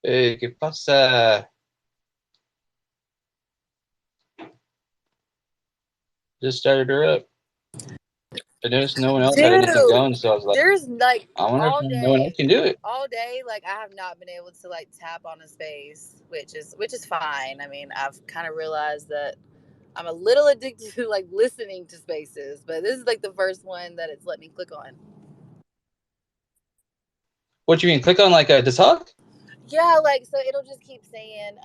¿Qué pasa? Just started her up. I noticed no one else had anything Dude, going, so I was like, there's like I wonder if all no one else day, can do it. like I have not been able to like tap on a space, which is fine. I mean, I've kind of realized that I'm a little addicted to like listening to spaces, but this is like the first one that it's let me click on. What you mean? Click on like to talk? Yeah, like so it'll just keep saying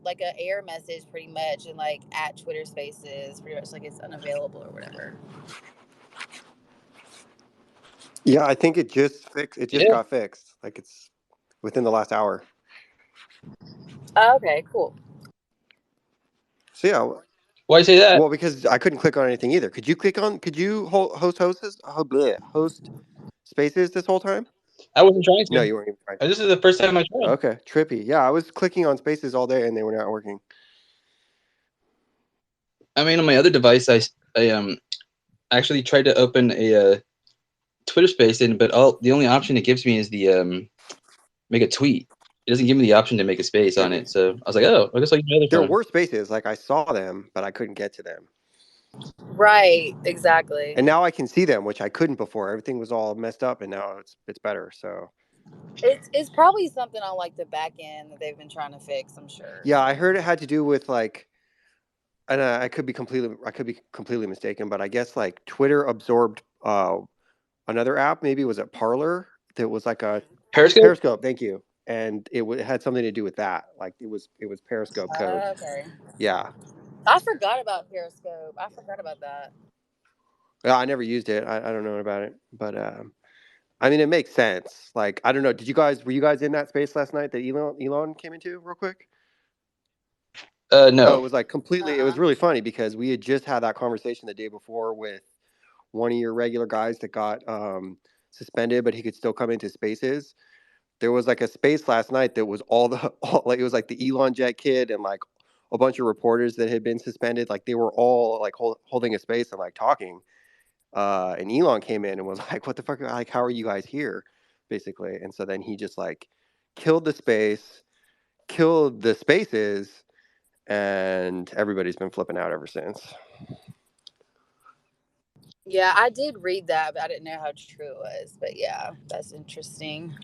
like a error message pretty much and like at Twitter Spaces, pretty much like it's unavailable or whatever. Yeah, I think it just fixed. It just Yeah. got fixed. Like it's within the last hour. Oh, okay, cool. So yeah, Why you say that? well, because I couldn't click on anything either. Could you click on? Could you host spaces this whole time? I wasn't trying No, to. you weren't even trying. This is the first time I tried. Okay, trippy. Yeah, I was clicking on spaces all day and they were not working. I mean, on my other device, I actually tried to open a Twitter space in, but the only option it gives me is the make a tweet. It doesn't give me the option to make a space on it. So I was like, oh, I guess I'll use my other There phone. were spaces, like I saw them, but I couldn't get to them. Right, exactly. And now I can see them, which I couldn't before. Everything was all messed up, and now it's better. So It's probably something on like the back end that they've been trying to fix, I'm sure. yeah, I heard it had to do with like, and I could be completely mistaken, but I guess like Twitter absorbed another app. Maybe was it Parlor? That was like a Periscope? Periscope. Thank you. And it had something to do with that. Like it was Periscope code. Okay. Yeah. I forgot about Periscope. I forgot about that. Yeah, I never used it. I don't know about it, but I mean, it makes sense. Like, I don't know. Were you guys in that space last night that Elon came into real quick? Oh, it No. was like completely. It was Uh-uh. really funny because we had just had that conversation the day before with one of your regular guys that got suspended, but he could still come into spaces. There was like a space last night that was like it was like the Elon Jet kid and like a bunch of reporters that had been suspended. Like they were all like holding a space and like talking. And Elon came in and was like, "What the fuck? Like, how are you guys here?" Basically, and so then he just like killed the space, killed the spaces, and everybody's been flipping out ever since. Yeah, I did read that, but I didn't know how true it was. But yeah, that's interesting.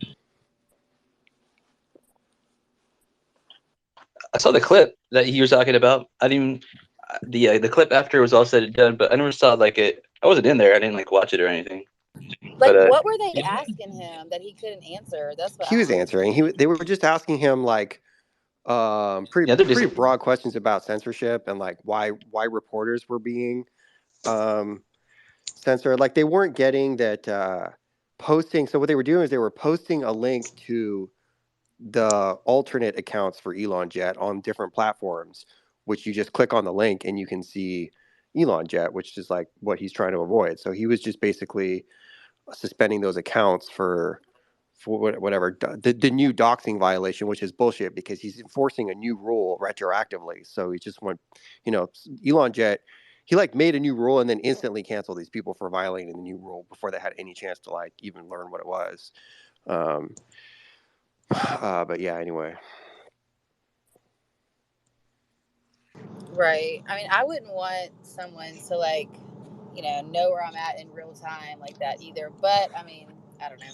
I saw the clip that he was talking about. I didn't even, the clip after it was all said and done, but I never saw like it. I wasn't in there. I didn't like watch it or anything. But Like, what were they asking him that he couldn't answer? That's what He I was don't answering. understand. They were just asking him like pretty yeah, they're just pretty broad questions about censorship and like why reporters were being um, censored. Like they weren't getting that posting. So what they were doing is they were posting a link to the alternate accounts for Elon Jet on different platforms, which you just click on the link and you can see Elon Jet, which is like what he's trying to avoid. So he was just basically suspending those accounts for whatever the new doxing violation, which is bullshit because he's enforcing a new rule retroactively. So he just went, you know, Elon Jet. He like made a new rule and then instantly canceled these people for violating the new rule before they had any chance to like even learn what it was. Um, but yeah, anyway. Right. I mean, I wouldn't want someone to like, know where I'm at in real time like that either. But I mean, I don't know.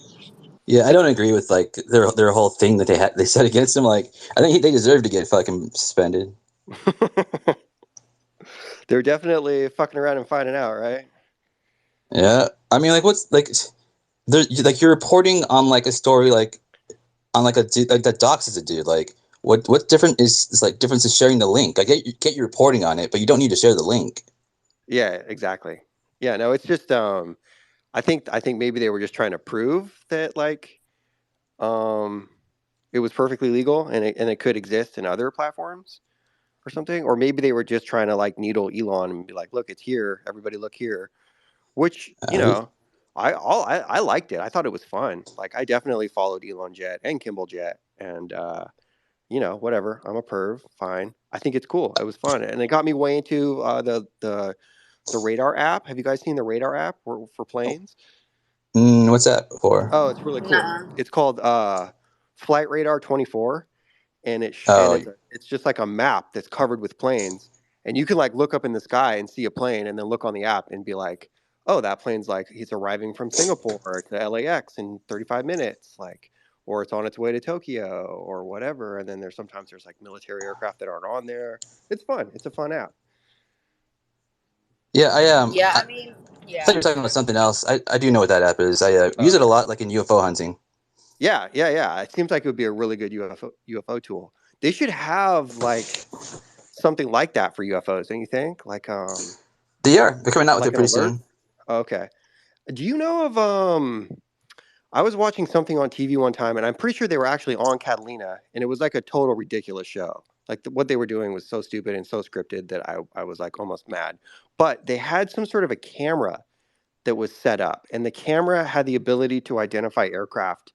yeah. I don't agree with like their whole thing that they said against him. Like I think they deserve to get fucking suspended. They're definitely fucking around and finding out, right? Yeah, I mean like what's like there like you're reporting on like a story like on like a dude like that docs is a dude like. What different is like difference is sharing the link? I get you reporting on it, but you don't need to share the link. Yeah, exactly. Yeah, no, it's just I think maybe they were just trying to prove that like um it was perfectly legal and it could exist in other platforms or something, or maybe they were just trying to like needle Elon and be like, look, it's here, everybody look here, which Uh, I liked it. I thought it was fun. Like I definitely followed Elon Jet and Kimball Jet and whatever. I'm a perv, fine. I think it's cool. It was fun, and it got me way into the radar app. Have you guys seen the radar app for planes? what's that for? Oh, it's really cool. Nah. It's called Flight Radar 24, and Oh, it's just like a map that's covered with planes, and you can like look up in the sky and see a plane, and then look on the app and be like, oh, that plane's like he's arriving from Singapore to LAX in 35 minutes, like, or it's on its way to Tokyo or whatever. And then there's like military aircraft that aren't on there. It's fun. It's a fun app. yeah. Yeah, I I mean, thought yeah. you were talking about something else. I do know what that app is. I use it a Okay. lot, like in UFO hunting. Yeah. It seems like it would be a really good UFO tool. They should have like something like that for UFOs, don't you think? They're coming out with it Like an pretty alert. soon. Okay. Do you know of I was watching something on TV one time, and I'm pretty sure they were actually on Catalina, and it was like a total ridiculous show. Like what they were doing was so stupid and so scripted that I was like almost mad. But they had some sort of a camera that was set up, and the camera had the ability to identify aircraft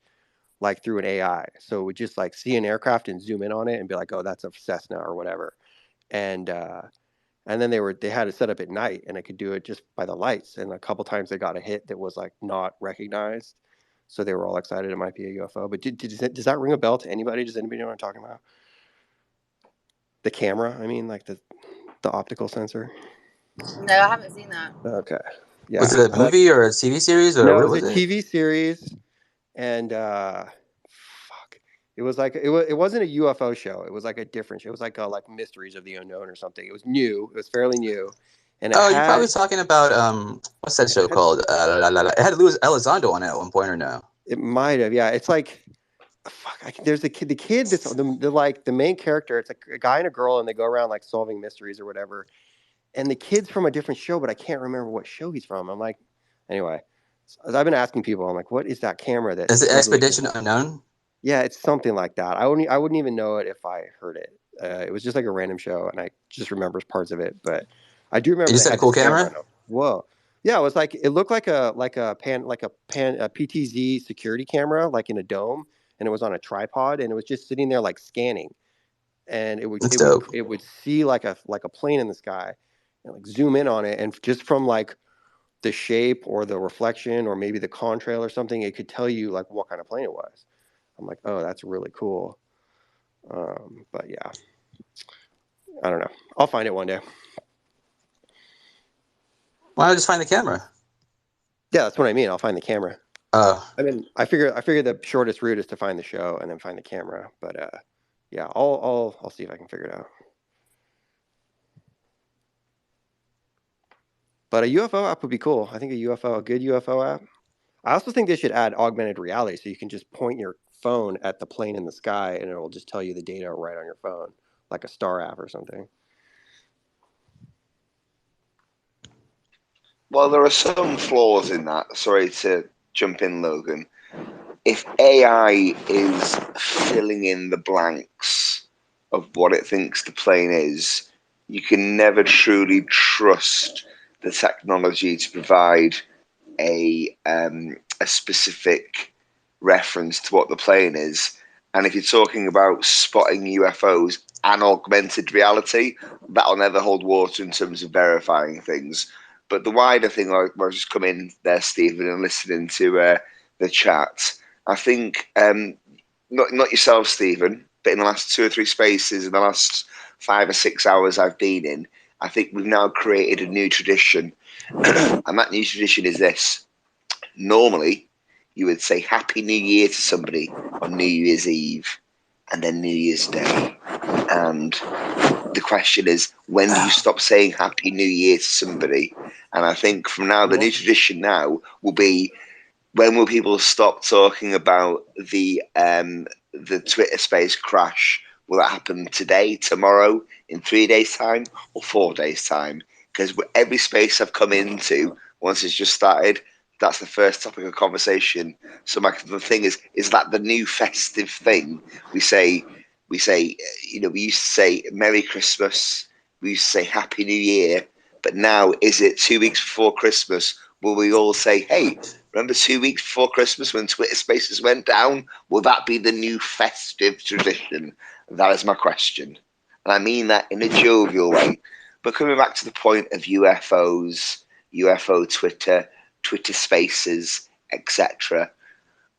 like through an AI. So it would just like see an aircraft and zoom in on it and be like, oh, that's a Cessna or whatever. And and then they had it set up at night, and it could do it just by the lights. And a couple times they got a hit that was like not recognized, so they were all excited it might be a UFO. But does that ring a bell to anybody? Does anybody know what I'm talking about? The camera, I mean, like the optical sensor. No, I haven't seen that. Okay, Was yeah, it a movie or a TV series or no, it what was a was it? TV series, and fuck, it wasn't a UFO show. It was like a different show. It was like Mysteries of the Unknown or something. It was new. It was fairly new, and Oh, you're probably talking about what's that it show had called? It had Louis Elizondo on it at one point, or no? it might have, yeah. It's like fuck. There's the kid that's the main character. It's like a guy and a girl, and they go around like solving mysteries or whatever. And the kid's from a different show, but I can't remember what show he's from. I'm like, anyway, as I've been asking people, I'm like, what is that camera that Is it supposedly can? Expedition Unknown? Yeah, it's something like that. I wouldn't even know it if I heard it. It was just like a random show, and I just remember parts of it. But I do You remember they just had a had this cool camera. camera. And whoa, yeah, it looked like a PTZ security camera, like in a dome, and it was on a tripod, and it was just sitting there like scanning, and That's dope. it would see like a plane in the sky, and like zoom in on it, and just from like the shape or the reflection or maybe the contrail or something, it could tell you like what kind of plane it was. I'm like, oh, that's really cool. But yeah, I don't know. I'll find it one day. Why not just find the camera? Yeah, that's what I mean. I'll find the camera. Uh, I mean, I figure the shortest route is to find the show and then find the camera. But yeah, I'll see if I can figure it out. But a UFO app would be cool. I think a good UFO app. I also think they should add augmented reality so you can just point your phone at the plane in the sky and it will just tell you the data right on your phone, like a star app or something. Well, there are some flaws in that. Sorry to jump in, Logan. If AI is filling in the blanks of what it thinks the plane is, you can never truly trust the technology to provide a specific reference to what the plane is. And if you're talking about spotting UFOs and augmented reality, that'll never hold water in terms of verifying things. But the wider thing, I was just coming there, Stephen, and listening to the chat. I think not yourself, Stephen, but in the last 2 or 3 spaces, in the last 5 or 6 hours I've been in, I think we've now created a new tradition, and that new tradition is this. Normally, you would say Happy New Year to somebody on New Year's Eve and then New Year's Day. And the question is, when do you stop saying Happy New Year to somebody? And I think from now, the new tradition now will be, when will people stop talking about the Twitter space crash? Will that happen today, tomorrow, in 3 days' time, or 4 days' time? Because every space I've come into, once it's just started, that's the first topic of conversation. So the thing is that the new festive thing? We say, we used to say Merry Christmas, we used to say Happy New Year, but now is it 2 weeks before Christmas? Will we all say, hey, remember 2 weeks before Christmas when Twitter Spaces went down? Will that be the new festive tradition? That is my question. And I mean that in a jovial way. But coming back to the point of UFOs, UFO Twitter, Twitter Spaces, etc.,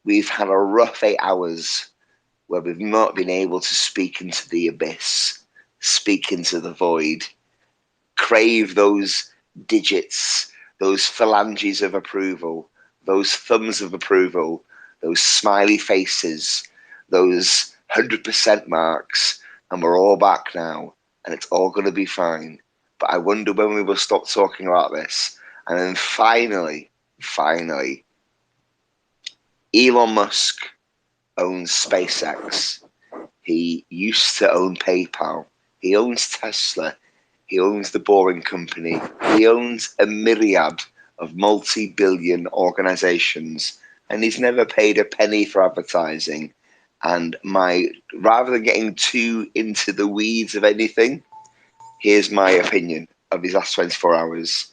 we've had a rough 8 hours where we've not been able to speak into the abyss, speak into the void, crave those digits, those phalanges of approval, those thumbs of approval, those smiley faces, those 100% marks, and we're all back now, and it's all going to be fine. But I wonder when we will stop talking about this. And then finally, Elon Musk owns SpaceX. He used to own PayPal. He owns Tesla. He owns the Boring Company. He owns a myriad of multi-billion organizations, and he's never paid a penny for advertising. And rather than getting too into the weeds of anything, here's my opinion of his last 24 hours.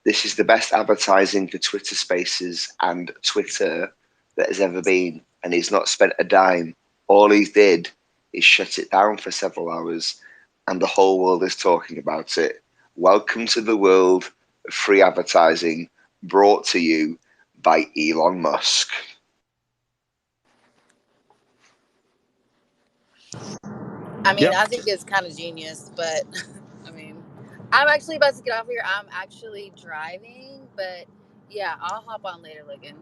This is the best advertising for Twitter Spaces and Twitter that has ever been, and he's not spent a dime. All he did is shut it down for several hours, and the whole world is talking about it. Welcome to the world of free advertising, brought to you by Elon Musk. I mean, Yep. I think it's kind of genius, but I mean, I'm actually about to get off here. I'm actually driving, but yeah, I'll hop on later, Logan.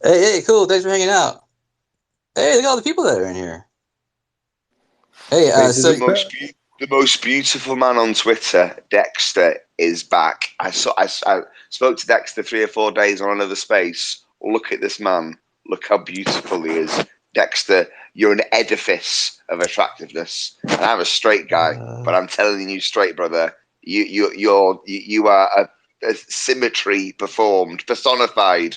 Hey, cool. Thanks for hanging out. Hey, look at all the people that are in here. Hey, Spaces so is back. The most beautiful man on Twitter, Dexter, is back. I spoke to Dexter 3 or 4 days on another space. Look at this man. Look how beautiful he is. Dexter, you're an edifice of attractiveness. And I'm a straight guy, but I'm telling you straight, brother, you are a symmetry performed, personified.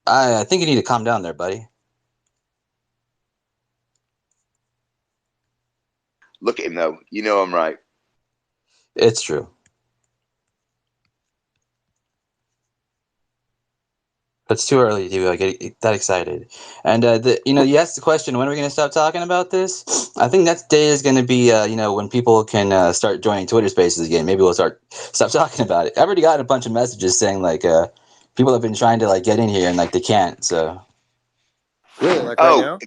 I think you need to calm down there, buddy. Look at him, though. You know I'm right. It's true. It's too early to get that excited. And you asked the question, when are we going to stop talking about this? I think that day is going to be, when people can start joining Twitter Spaces again. Maybe we'll stop talking about it. I've already gotten a bunch of messages saying people have been trying to get in here and they can't. So Really, like right now?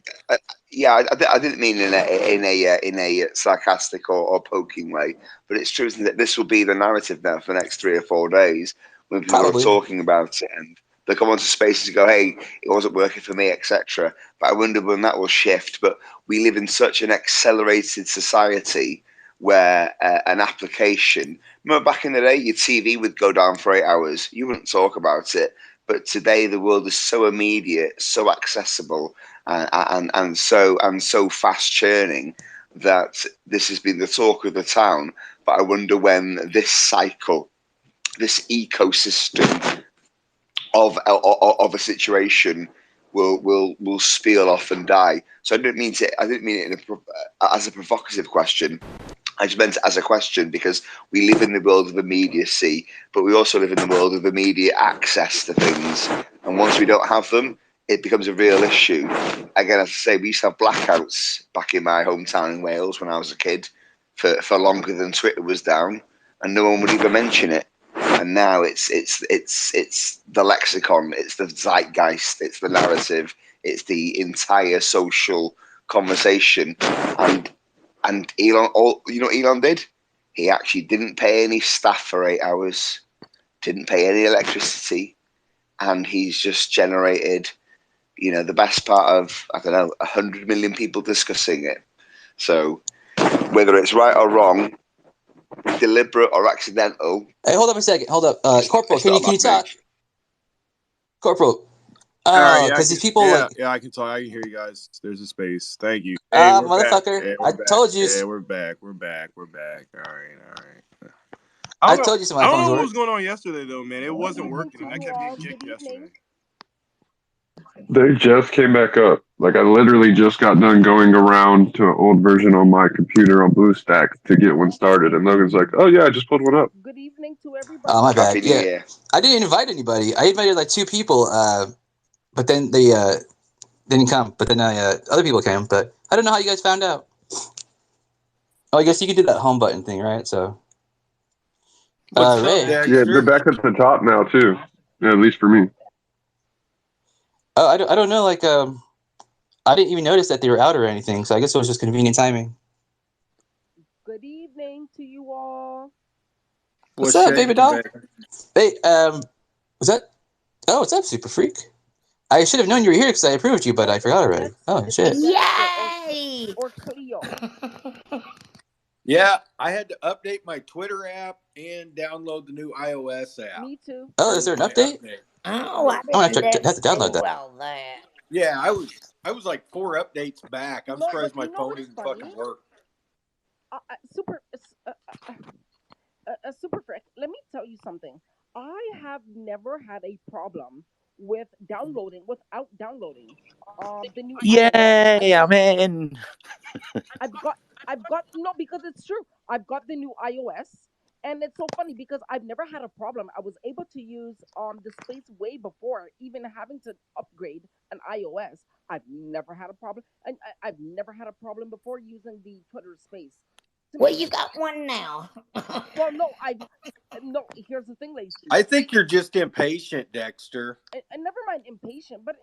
Yeah, I didn't mean in a sarcastic or poking way, but it's true, isn't it? This will be the narrative now for the next 3 or 4 days when people probably. are talking about it, and they come onto spaces and go, "Hey, it wasn't working for me," etc. But I wonder when that will shift. But we live in such an accelerated society where an application. Remember back in the day, your TV would go down for 8 hours. You wouldn't talk about it. But today, the world is so immediate, so accessible, and so fast churning that this has been the talk of the town. But I wonder when this cycle, this ecosystem of a situation will spill off and die. So I didn't mean it as a provocative question. I just meant it as a question because we live in the world of immediacy, but we also live in the world of immediate access to things. And once we don't have them, it becomes a real issue. Again, as I say, we used to have blackouts back in my hometown in Wales when I was a kid for longer than Twitter was down, and no one would even mention it. And now it's the lexicon, it's the zeitgeist, it's the narrative, it's the entire social conversation. And Elon, what Elon did? He actually didn't pay any staff for 8 hours, didn't pay any electricity, and he's just generated, the best part of, 100 million people discussing it. So whether it's right or wrong, deliberate or accidental. Hey, hold up a second. Hold up, Corporal. Can you talk, Corporal? Because these people I can talk. I can hear you guys. There's a space. Thank you. Hey, we're motherfucker. Back. Hey, I told you. Yeah, we're back. We're back. All right. I told you so. I don't know what was going on yesterday, though, man. It wasn't working, and I kept getting kicked yesterday. They just came back up. Like, I literally just got done going around to an old version on my computer on BlueStack to get one started. And Logan's like, "Oh, yeah, I just pulled one up." Good evening to everybody. Oh, my bad. Happy New Year. I didn't invite anybody. I invited 2 people, but then they didn't come. But then other people came. But I don't know how you guys found out. Oh, I guess you can do that home button thing, right? So, Ray. Yeah, they're back at the top now, too. Yeah, at least for me. Oh, I don't know. Like, I didn't even notice that they were out or anything. So I guess it was just convenient timing. Good evening to you all. What's up, baby shaking, doll? baby? Hey, was that? Oh, what's up, Super Freak? I should have known you were here because I approved you, but I forgot already. Oh shit! Yay! Or Cleo. Yeah, I had to update my Twitter app and download the new iOS app. Me too. Oh, is there an update? Oh, I I'm didn't gonna have to download that. all that. Yeah, I was like 4 updates back. I'm surprised my phone what's even funny? fucking worked. Super Frick, let me tell you something. I have never had a problem with without downloading the new Yay, I'm in. I've got no, because it's true. I've got the new iOS, and it's so funny because I've never had a problem. I was able to use the space way before even having to upgrade an iOS. I've never had a problem, and I've never had a problem before using the Twitter space. Well, you got one now. Well, no. Here's the thing, ladies. I think you're just impatient, Dexter. And never mind impatient, but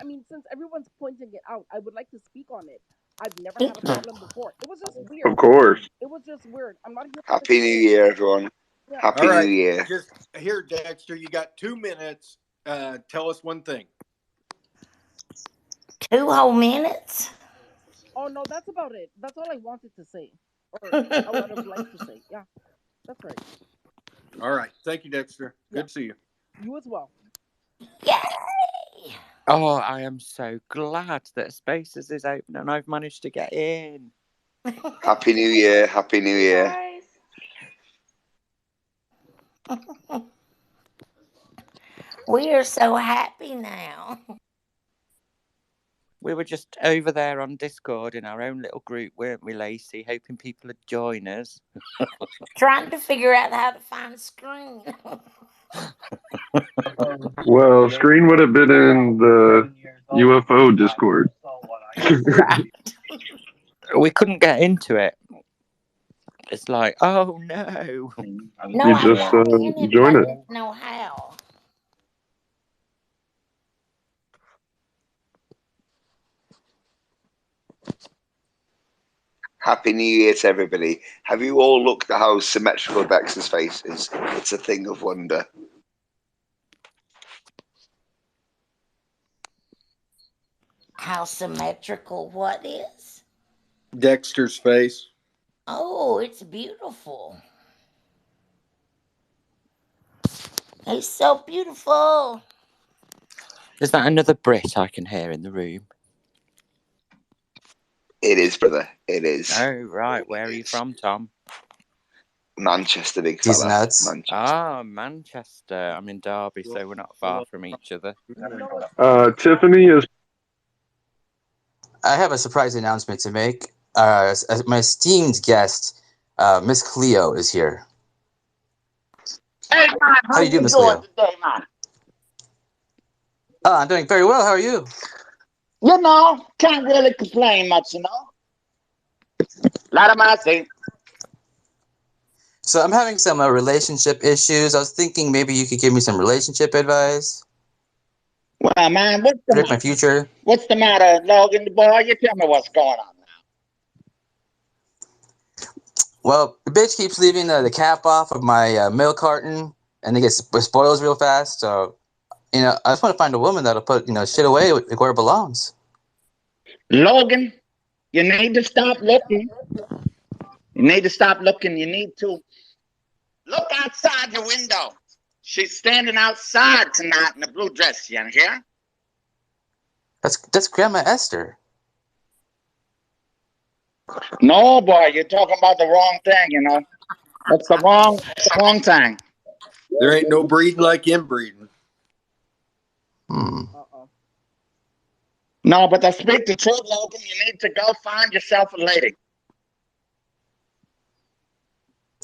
I mean, since everyone's pointing it out, I would like to speak on it. I've never had a problem before. It was just weird. Of course. It was just weird. I'm not here. Happy New Year, everyone. Yeah. Happy All right, New Year. just here, Dexter. You got 2 minutes. Tell us one thing. 2 whole minutes? Oh no, that's about it. That's all I wanted to say, or I would have liked to say. Yeah, that's right. All right, thank you, Dexter. Good to see you. You as well. Yay! Oh, I am so glad that Spaces is open and I've managed to get in. Happy New Year. Happy New Year. We are so happy now. We were just over there on Discord in our own little group, weren't we, Lacey? Hoping people would join us. Trying to figure out how to find a screen. Well, screen would have been in the UFO Discord. We couldn't get into it. It's like, oh no. No, You I just got in it, join but I it. didn't know how. Happy New Year to everybody. Have you all looked at how symmetrical Dexter's face is? It's a thing of wonder. How symmetrical what is? Dexter's face. Oh, it's beautiful. He's so beautiful. Is that another Brit I can hear in the room? It is, brother. It is. Oh, right. Where are you from, Tom? Manchester, big These fella. nuts. Manchester. Ah, Manchester. I'm in Derby, so we're not far from each other. Tiffany is. I have a surprise announcement to make. My esteemed guest, Miss Cleo, is here. Hey, man, How you doing, Miss Cleo? today, man? Oh, I'm doing very well. How are you? You know, can't really complain much, you know. Lot of mercy. So I'm having some relationship issues. I was thinking maybe you could give me some relationship advice. Well, man, Predict my future. what's the matter, Logan, the boy? You tell me what's going on now. Well, the bitch keeps leaving the cap off of my milk carton, and it spoils real fast. So, I just want to find a woman that'll put shit away where it belongs. Logan, you need to stop looking. You need to stop looking. You need to look outside your window. She's standing outside tonight in a blue dress, you hear? That's Grandma Esther. No, boy, you're talking about the wrong thing, you know. That's the wrong thing. There ain't no breeding like inbreeding. No, but to speak the truth, Logan, you need to go find yourself a lady.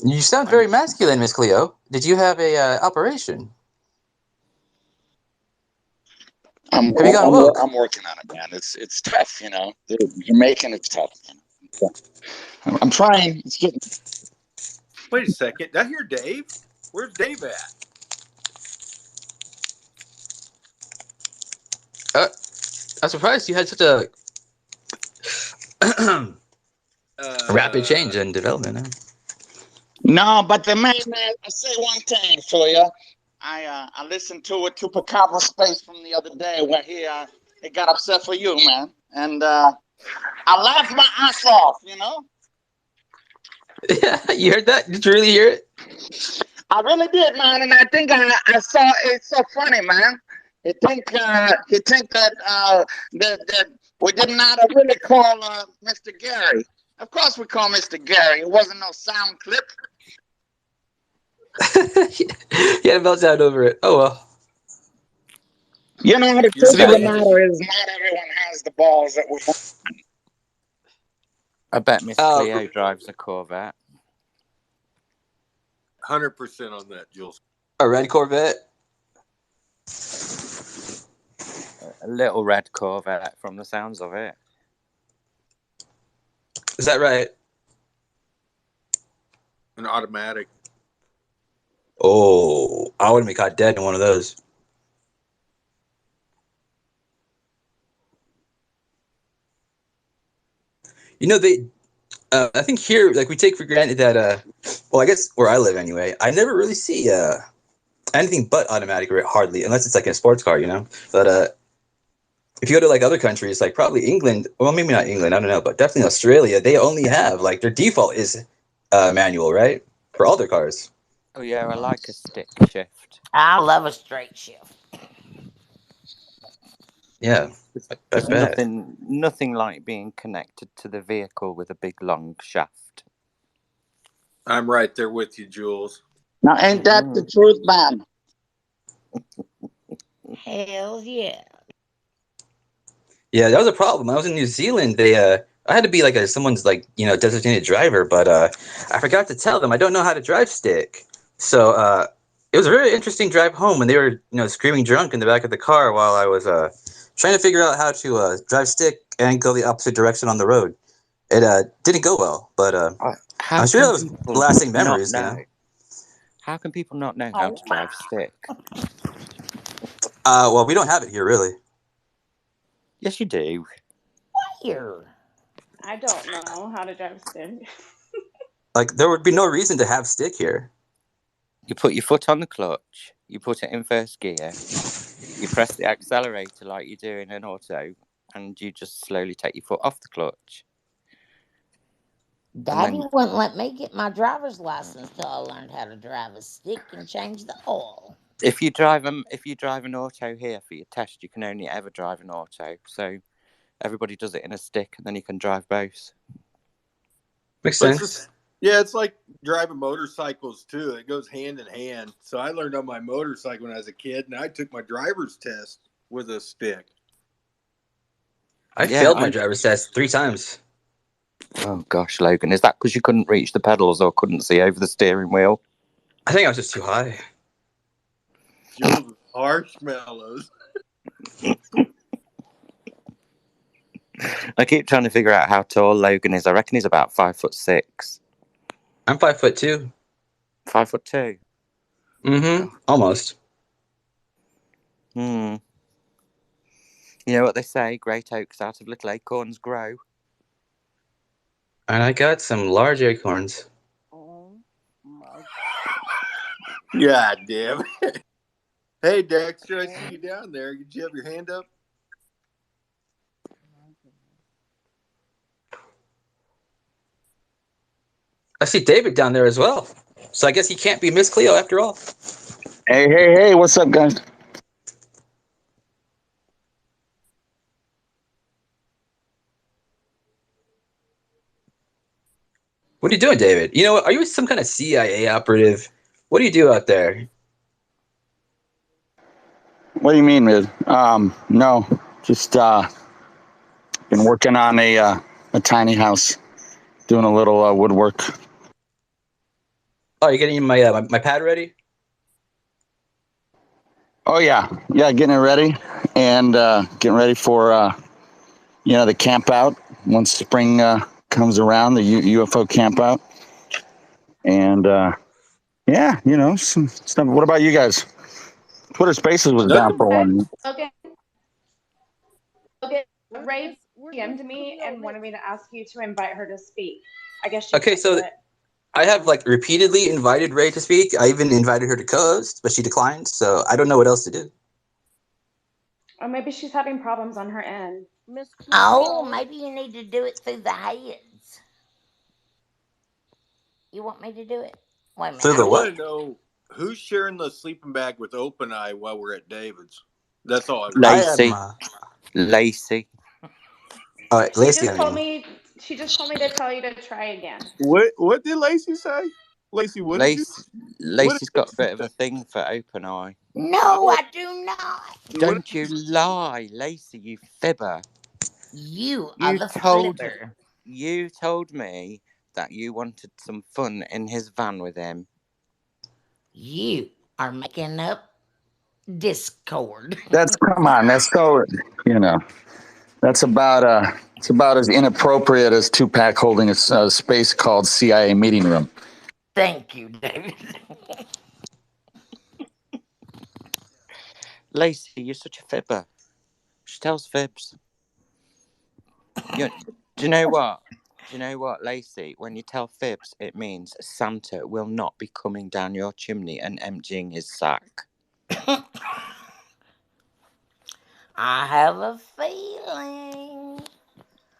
You sound very masculine, Miss Cleo. Did you have a operation? I'm working on it, man. It's tough, you know. Jamaican, it's tough, man. I'm trying. It's getting... Wait a second. Did I hear Dave? Where's Dave at? I'm surprised you had such a rapid change in development. Huh? No, but the man, I say one thing for you. I listened to a Chupacabra space from the other day where he got upset for you, man, and I laughed my ass off. You know. Yeah, you heard that? Did you really hear it? I really did, man, and I think I saw it's so funny, man. He think that that we did not really call Mr. Gary. Of course, we call Mr. Gary. It wasn't no sound clip. He had a meltdown over it. Oh well. You know, the You're truth of the saying matter is, not everyone has the balls that we want. I bet Miss Cleo drives a Corvette. 100% on that, Jules. A red Corvette. A little red Corvette, from the sounds of it. Is that right? An automatic. Oh, I wouldn't be caught dead in one of those. You know, I think here, like, we take for granted that, well, I guess where I live anyway, I never really see anything but automatic hardly, unless it's like a sports car, you know. But if you go to like other countries, like probably England, well, maybe not England, I don't know, but definitely Australia, they only have like their default is manual, right, for all their cars. Oh yeah, I like a stick shift. I love a straight shift. Yeah, There's bad. nothing like being connected to the vehicle with a big long shaft. I'm right there with you, Jules. Now, ain't that the truth, man? Hell yeah. Yeah, that was a problem. I was in New Zealand. I had to be like someone's like designated driver, but I forgot to tell them I don't know how to drive stick. So it was a very interesting drive home when they were screaming drunk in the back of the car while I was trying to figure out how to drive stick and go the opposite direction on the road. It didn't go well, but I'm sure that was lasting memories. How can people not know how to drive stick? Well, we don't have it here, really. Yes, you do. Where? I don't know how to drive stick. Like, there would be no reason to have stick here. You put your foot on the clutch, you put it in first gear, you press the accelerator like you do in an auto, and you just slowly take your foot off the clutch. Daddy wouldn't let me get my driver's license till I learned how to drive a stick and change the oil. If you drive an auto here for your test, you can only ever drive an auto. So everybody does it in a stick, and then you can drive both. Makes sense. It's like driving motorcycles too. It goes hand in hand. So I learned on my motorcycle when I was a kid, and I took my driver's test with a stick. I failed my driver's test 3 times. Oh gosh, Logan, is that because you couldn't reach the pedals or couldn't see over the steering wheel? I think I was just too high. Jules marshmallows. I keep trying to figure out how tall Logan is. I reckon he's about 5'6". I'm 5'2". 5'2". Mm-hmm. Almost. You know what they say? Great oaks out of little acorns grow. And I got some large acorns. Oh my God damn it. Hey, Dexter, I see you down there. Did you have your hand up? I see David down there as well. So I guess he can't be Miss Cleo after all. Hey, what's up, guys? What are you doing, David? You know what? Are you some kind of CIA operative? What do you do out there? What do you mean, man? No, just been working on a tiny house, doing a little woodwork. Oh, you're getting my pad ready? Oh yeah, getting it ready and getting ready for the camp out once spring comes around, the UFO camp out, and some stuff. What about you guys? Twitter Spaces was down for one. Okay. Ray DM'd me and wanted me to ask you to invite her to speak. I guess she Okay, can't so do it. I have like repeatedly invited Ray to speak. I even invited her to co-host, but she declined. So I don't know what else to do. Or maybe she's having problems on her end. Miss Oh, Cleo. maybe you need to do it through the heads. You want me to do it? Wait a minute. Through I the want what? to know who's sharing the sleeping bag with Open Eye while we're at David's. That's all I want. I am. Lacey. All right, She Lacey. just told me. She just told me to tell you to try again. What did Lacey say? Lacey, what did you? Lacey's got a Lacey bit of a say? thing for Open Eye. No, Oh, I do not. what Don't you lie, Lacey, you fibber. You are You the told flipper. you told me that you wanted some fun in his van with him. You are making up Discord. Come on, that's so, that's about it's about as inappropriate as Tupac holding a space called CIA meeting room. Thank you, David. Lacey, you're such a fibber. She tells fibs. Do you know what? Do you know what, Lacey? When you tell fibs, it means Santa will not be coming down your chimney and emptying his sack. I have a feeling.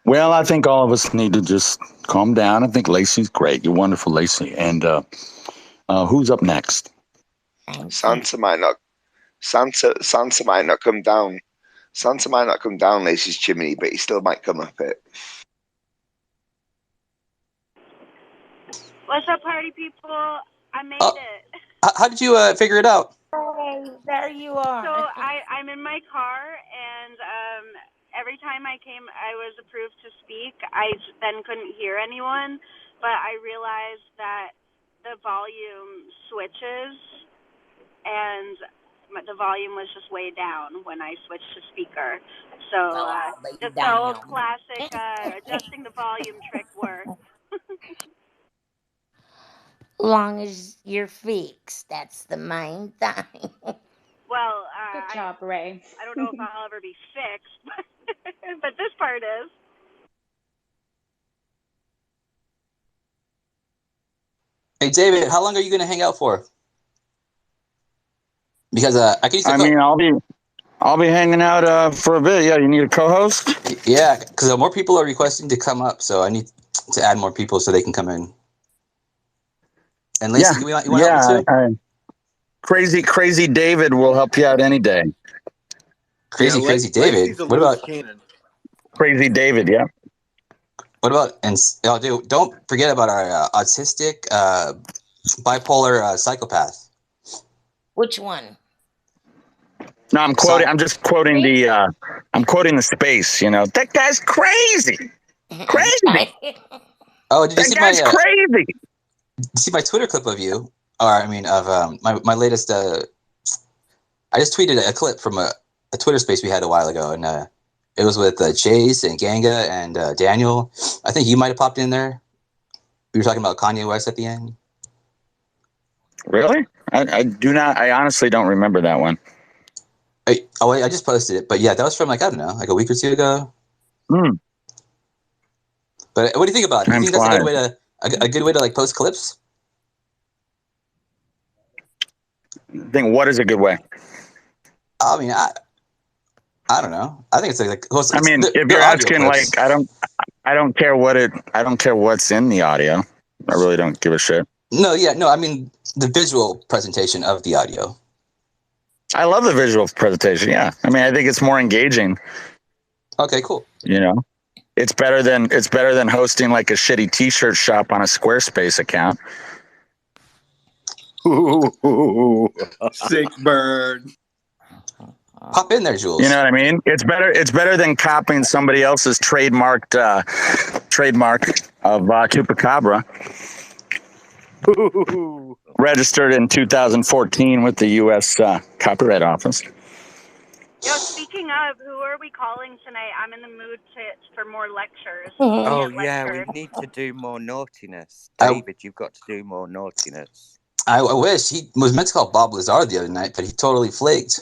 Well, I think all of us need to just calm down. I think Lacey's great. You're wonderful, Lacey. And who's up next? Santa might not. Santa might not come down. Santa might not come down Lacey's chimney, but he still might come up it. What's up, party people? I made it. How did you figure it out? Hey, there you are. So I'm in my car, and every time I was approved to speak. I then couldn't hear anyone, but I realized that the volume switches, and the volume was just way down when I switched to speaker. So just the old classic adjusting the volume trick worked. Long as you're fixed, that's the main thing. Well, good job, Ray. I don't know if I'll ever be fixed, but this part is. Hey, David, how long are you going to hang out for? Because I can use I'll be hanging out for a bit. Yeah, you need a co-host? Yeah, because more people are requesting to come up, so I need to add more people so they can come in. And Lacey, you want to help me too? Crazy David will help you out any day. Crazy David. Lacey's a What about cannon? Crazy David? Yeah. What about don't forget about our autistic, bipolar psychopath. Which one? No, I'm quoting. I'm just quoting the. I'm quoting the space. That guy's crazy. Crazy. Oh, did you see guy's crazy? Did you see my Twitter clip of you? Or I mean, of my latest. I just tweeted a clip from a Twitter space we had a while ago, and it was with Chase and Ganga and Daniel. I think you might have popped in there. We were talking about Kanye West at the end. Really? I do not. I honestly don't remember that one. I just posted it, but yeah, that was from I don't know, like a week or two ago. Hmm. But what do you think about it? Do you think that's a good way to a good way to post clips? I think what is a good way? I mean, I don't know. I think it's like I mean, if you're asking, I don't care what's in the audio. I really don't give a shit. No, I mean the visual presentation of the audio. I love the visual presentation. Yeah, I mean, I think it's more engaging. Okay, cool. It's better than hosting like a shitty T-shirt shop on a Squarespace account. Sick bird. Pop in there, Jules. You know what I mean? It's better than copying somebody else's trademark of Chupacabra. Registered in 2014 with the U.S. Copyright Office. Yo, speaking of, who are we calling tonight? I'm in the mood for more lectures. Oh, yeah, we need to do more naughtiness. David, you've got to do more naughtiness. I wish. He was meant to call Bob Lazar the other night, but he totally flaked.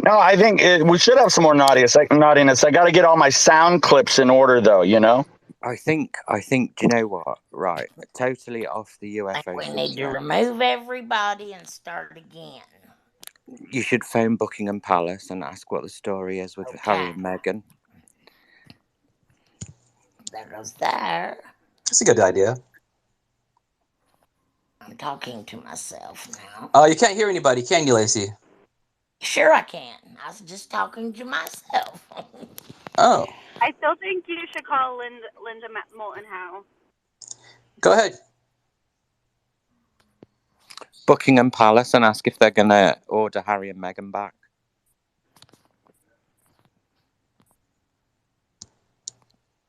No, I think we should have some more naughtiness. Naughtiness. I got to get all my sound clips in order, though. You know. I think. Do you know what? Right, totally off the I think UFO we need to subject. remove everybody and start again. You should phone Buckingham Palace and ask what the story is with Harry and Meghan. There goes there. That's a good idea. I'm talking to myself now. Oh, you can't hear anybody, can you, Lacey? Sure I can. I was just talking to myself. Oh, I still think you should call Linda Moulton Howe. go ahead. Buckingham Palace and ask if they're gonna order Harry and Meghan back.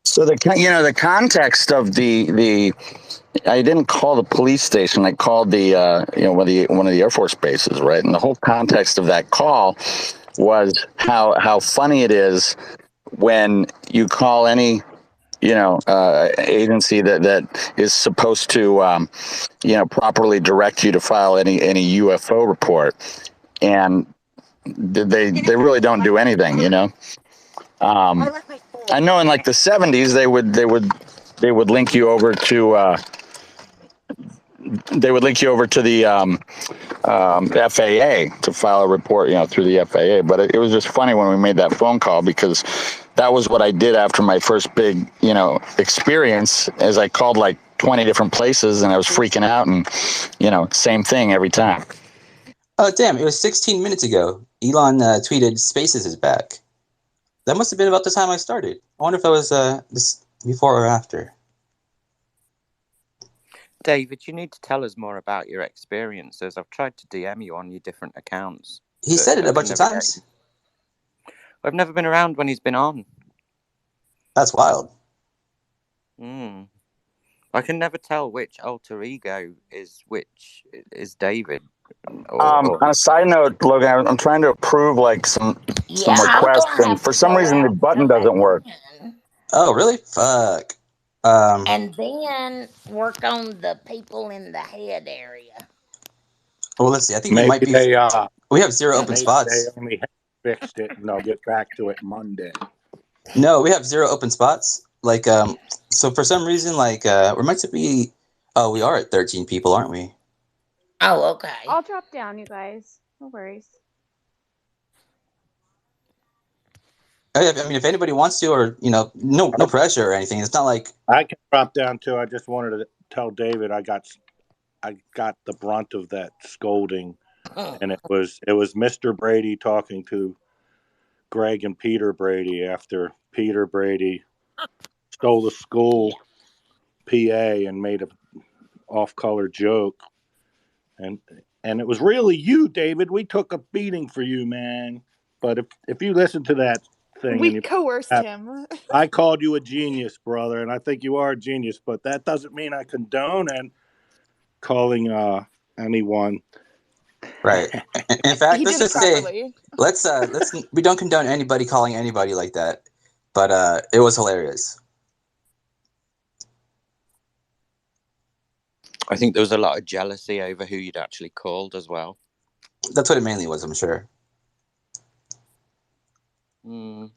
So the context of the I didn't call the police station. I called the one of the Air Force bases, right? And the whole context of that call was how funny it is when you call any agency that is supposed to properly direct you to file any UFO report, and they really don't do anything, you know. I know in like the 70s they would link you over to the FAA to file a report, through the FAA. But it was just funny when we made that phone call, because that was what I did after my first big, experience, as I called like 20 different places and I was freaking out, and, same thing every time. Oh, damn, it was 16 minutes ago. Elon tweeted, "Spaces is back." That must have been about the time I started. I wonder if that was this before or after. David, you need to tell us more about your experiences. I've tried to DM you on your different accounts. He said it a bunch of times. I've never been around when he's been on. That's wild. I can never tell which alter ego is David. On a side note, Logan, I'm trying to approve like some requests, and for some reason the button doesn't work. Oh, really? Fuck. And then work on the people in the head area. Well, let's see. I think maybe we might be. We have 0 open spots. They only fixed it, and they'll get back to it Monday. No, we have 0 open spots. Like, so for some reason, like, we're meant to be. Oh, we are at 13 people, aren't we? Oh, okay. I'll drop down, you guys. No worries. I mean, if anybody wants to, or no pressure or anything. It's not like I can drop down too. I just wanted to tell David I got the brunt of that scolding, and it was Mr. Brady talking to Greg and Peter Brady after Peter Brady stole the school PA and made a off-color joke, and it was really you, David. We took a beating for you, man. But if you listen to that thing, we coerced him. I called you a genius, brother, and I think you are a genius. But that doesn't mean I condone and calling anyone. Right. In fact, let's just say let's we don't condone anybody calling anybody like that. But it was hilarious. I think there was a lot of jealousy over who you'd actually called as well. That's what it mainly was, I'm sure. I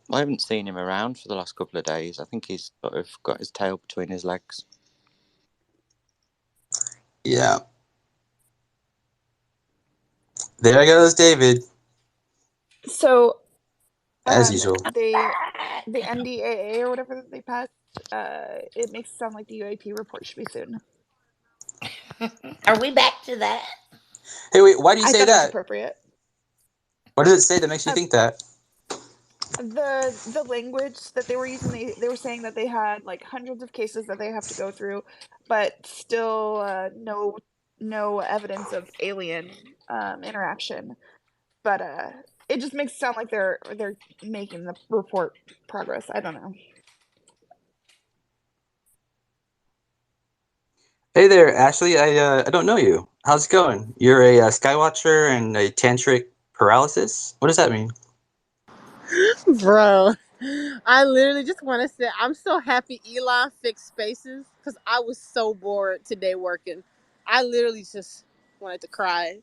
haven't seen him around for the last couple of days. I think he's sort of got his tail between his legs. Yeah. There goes David. So, as usual, the NDAA or whatever that they passed, it makes it sound like the UAP report should be soon. Are we back to that? Hey, wait, why do you say I thought it was that? appropriate. What does it say that makes you think that? The language that they were using, they were saying that they had like hundreds of cases that they have to go through, but still no evidence of alien interaction. But it just makes it sound like they're making the report progress. I don't know. Hey there, Ashley. I don't know you. How's it going? You're a Skywatcher and a tantric paralysis. What does that mean? Bro, I literally just want to say I'm so happy Elon fixed Spaces, because I was so bored today working. I literally just wanted to cry.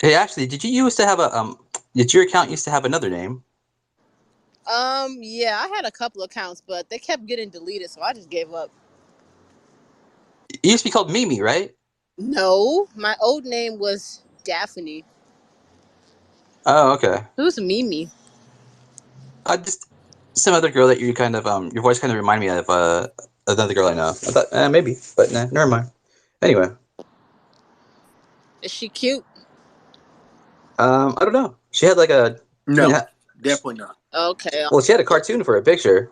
Hey, actually, did you used to have a Did your account used to have another name? Yeah, I had a couple accounts, but they kept getting deleted, so I just gave up. It used to be called Mimi, right? No, my old name was Daphne. Oh, okay. Who's Mimi? Just some other girl that you kind of your voice kind of reminded me of another girl I know. I thought maybe, but nah, never mind. Anyway, Is she cute? I don't know. She had like a No, definitely not. Okay. well, she had a cartoon for a picture.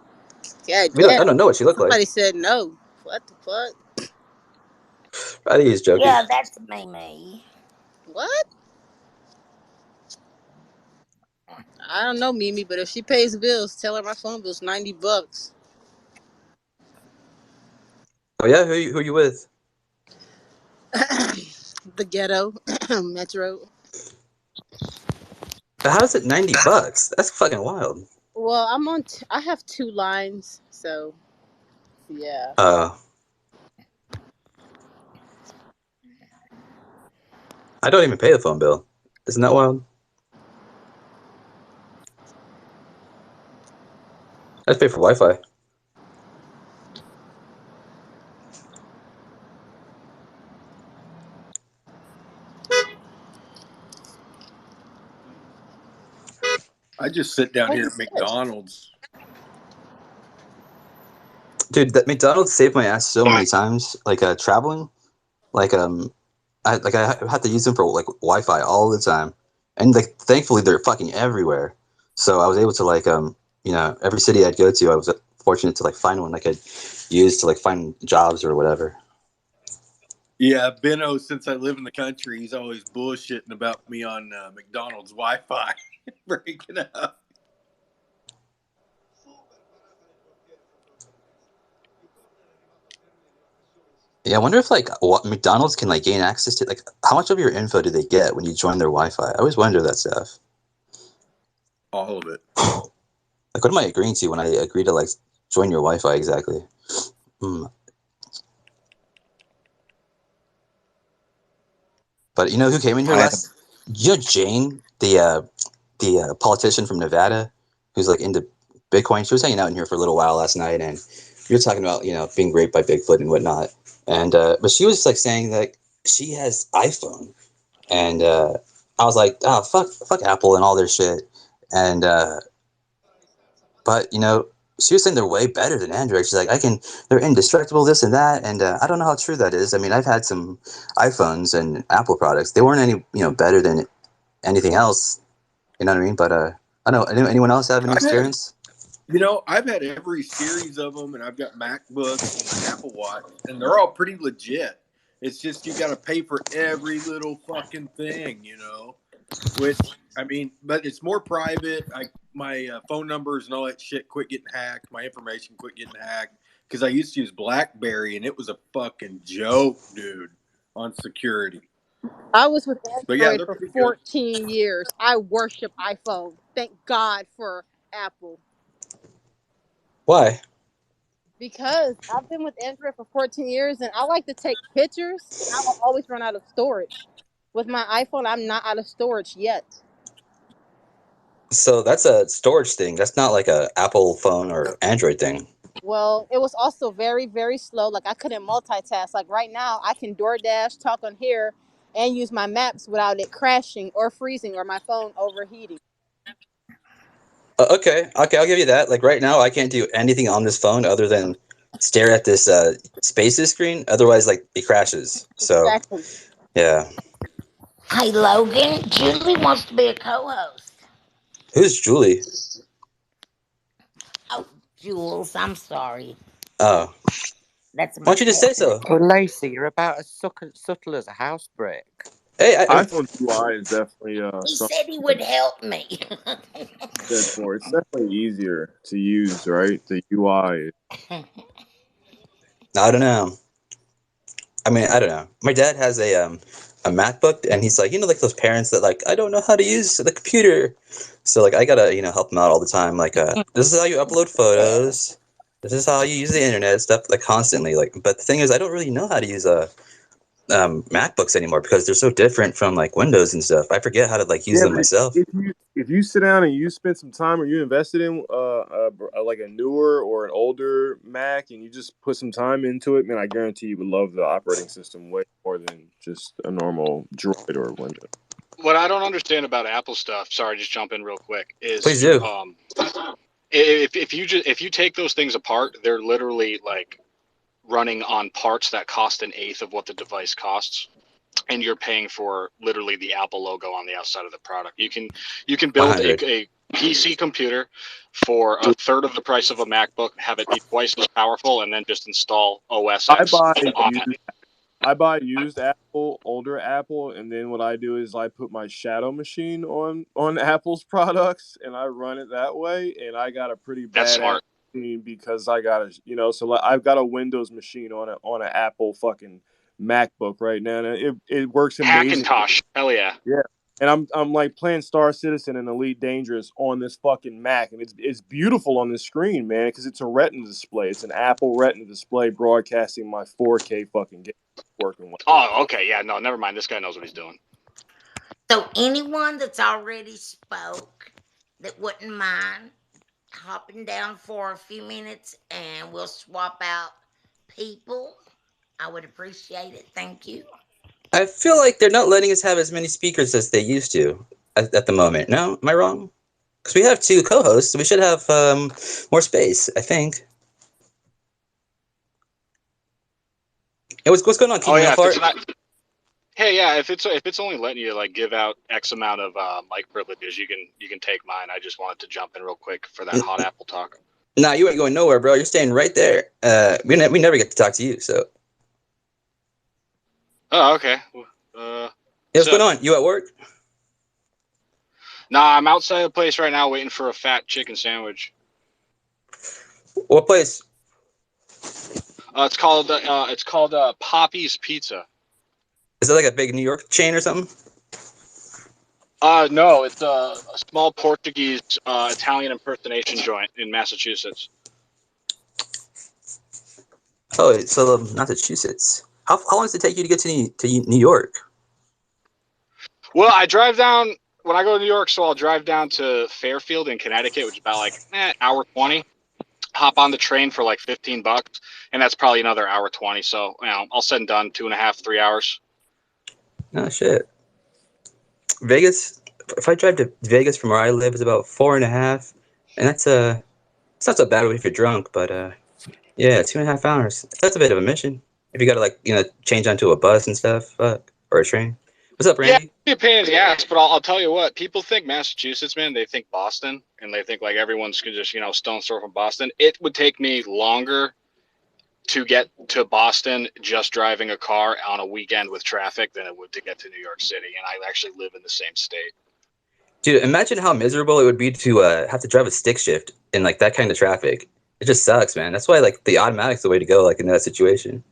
Yeah, I don't know what she looked like. somebody said no. What the fuck? I think he's joking. Yeah, that's me. What? I don't know, Mimi, but if she pays bills, tell her my phone bill's $90. Oh yeah, who you with? The ghetto, Metro. How's it $90? That's fucking wild. Well, I have two lines, so yeah. I don't even pay the phone bill. Isn't that wild? I just pay for Wi-Fi. I just sit down here at McDonald's. Dude, that McDonald's saved my ass so many times. Like traveling, like I have to use them for like Wi-Fi all the time, and like thankfully they're fucking everywhere. So I was able to like every city I'd go to, I was fortunate to like find one I could use to like find jobs or whatever. Yeah, Benno, since I live in the country, he's always bullshitting about me on McDonald's Wi-Fi, breaking up. Yeah, I wonder if like what McDonald's can like gain access to like how much of your info do they get when you join their Wi-Fi? I always wonder that stuff. All of it. Like, what am I agreeing to when I agree to like join your Wi-Fi exactly? But you know who came in here last? You know Jane, the politician from Nevada, who's like into Bitcoin. She was hanging out in here for a little while last night, and you're talking about being raped by Bigfoot and whatnot. And but she was like saying that she has iPhone, and I was like, oh fuck Apple and all their shit. And but she was saying they're way better than Android. She's like, they're indestructible, this and that. And I don't know how true that is. I mean, I've had some iPhones and Apple products. They weren't any better than anything else. You know what I mean? But I don't know. Anyone else have any experience? I've had every series of them, and I've got MacBooks and an Apple Watch, and they're all pretty legit. It's just you got to pay for every little fucking thing, Which I mean, but it's more private. My phone numbers and all that shit quit getting hacked. My information quit getting hacked because I used to use BlackBerry, and it was a fucking joke, dude, on security. I was with But yeah, Android they're for pretty good. 14 years. I worship iPhone. Thank God for Apple. Why? Because I've been with Android for 14 years and I like to take pictures and I will always run out of storage. With my iPhone, I'm not out of storage yet. So that's a storage thing. That's not like a Apple phone or Android thing. Well, it was also very, very slow. Like I couldn't multitask. Like right now, I can DoorDash, talk on here, and use my maps without it crashing or freezing or my phone overheating. Okay, I'll give you that. Like right now, I can't do anything on this phone other than stare at this Spaces screen. Otherwise, like it crashes. So Exactly. yeah. Hey, Logan, Julie wants to be a co-host. Who's Julie? Oh, Jules, I'm sorry. Oh. That's Why don't you just say so? Well, Lacey, you're about as subtle as a housebreak. Hey, iPhone UI is definitely He something said he would help me. good for. It's definitely easier to use, right? The UI. I don't know. I mean, I don't know. My dad has a MacBook, and he's like, like those parents that like, I don't know how to use the computer, so like I gotta help him out all the time. Like, this is how you upload photos. This is how you use the internet stuff, like constantly. Like, but the thing is, I don't really know how to use MacBooks anymore because they're so different from like Windows and stuff. I forget how to like use Yeah, them but myself. if you sit down and you spend some time or you invested in like a newer or an older Mac and you just put some time into it, man, I guarantee you would love the operating system way more than just a normal Droid or Windows. What I don't understand about Apple stuff, sorry, just jump in real quick, is Please do. If you take those things apart, they're literally like running on parts that cost an eighth of what the device costs, and you're paying for literally the Apple logo on the outside of the product. You can build 100. a PC computer for a third of the price of a MacBook, have it be twice as powerful, and then just install OS X on it. I buy used Apple, older Apple, and then what I do is I put my shadow machine on Apple's products, and I run it that way. And I got a pretty That's bad smart. machine because I got so like, I've got a Windows machine on an Apple fucking MacBook right now, and it works amazing. Hackintosh, hell yeah. Yeah, and I'm like playing Star Citizen and Elite Dangerous on this fucking Mac, and it's beautiful on the screen, man, because it's a Retina display. It's an Apple Retina display broadcasting my 4K fucking game. Working with. Oh, okay, yeah, no, never mind. This guy knows what he's doing. So anyone that's already spoke that wouldn't mind hopping down for a few minutes and we'll swap out people, I would appreciate it. Thank you. I feel like they're not letting us have as many speakers as they used to at the moment. No, am I wrong? Because we have 2 co-hosts, we should have more space, I think. Hey, what's going on, King Hey, yeah, if it's only letting you like give out X amount of mic privileges, you can take mine. I just wanted to jump in real quick for that hot Apple talk. Nah, you ain't going nowhere, bro. You're staying right there. We never get to talk to you, so. Oh, okay. What's going on? You at work? Nah, I'm outside the place right now waiting for a fat chicken sandwich. What place? It's called Poppy's Pizza. Is it like a big New York chain or something? No, it's a small Portuguese Italian impersonation joint in Massachusetts. Oh, so Massachusetts. How long does it take you to get to New York? Well, I drive down when I go to New York, so I'll drive down to Fairfield in Connecticut, which is about like hour 20. Hop on the train for like $15, and that's probably another hour 20. So all said and done, 2.5, 3 hours. Oh shit. Vegas. If I drive to Vegas from where I live, it's about 4.5, and it's not so bad if you're drunk, but yeah, 2.5 hours. That's a bit of a mission. If you gotta change onto a bus and stuff, or a train. What's up, Randy? Yeah, a pain in the ass, but I'll tell you what. People think Massachusetts, man. They think Boston, and they think like everyone's just stone's throw from Boston. It would take me longer to get to Boston just driving a car on a weekend with traffic than it would to get to New York City, and I actually live in the same state. Dude, imagine how miserable it would be to have to drive a stick shift in like that kind of traffic. It just sucks, man. That's why like the automatic's the way to go, like in that situation.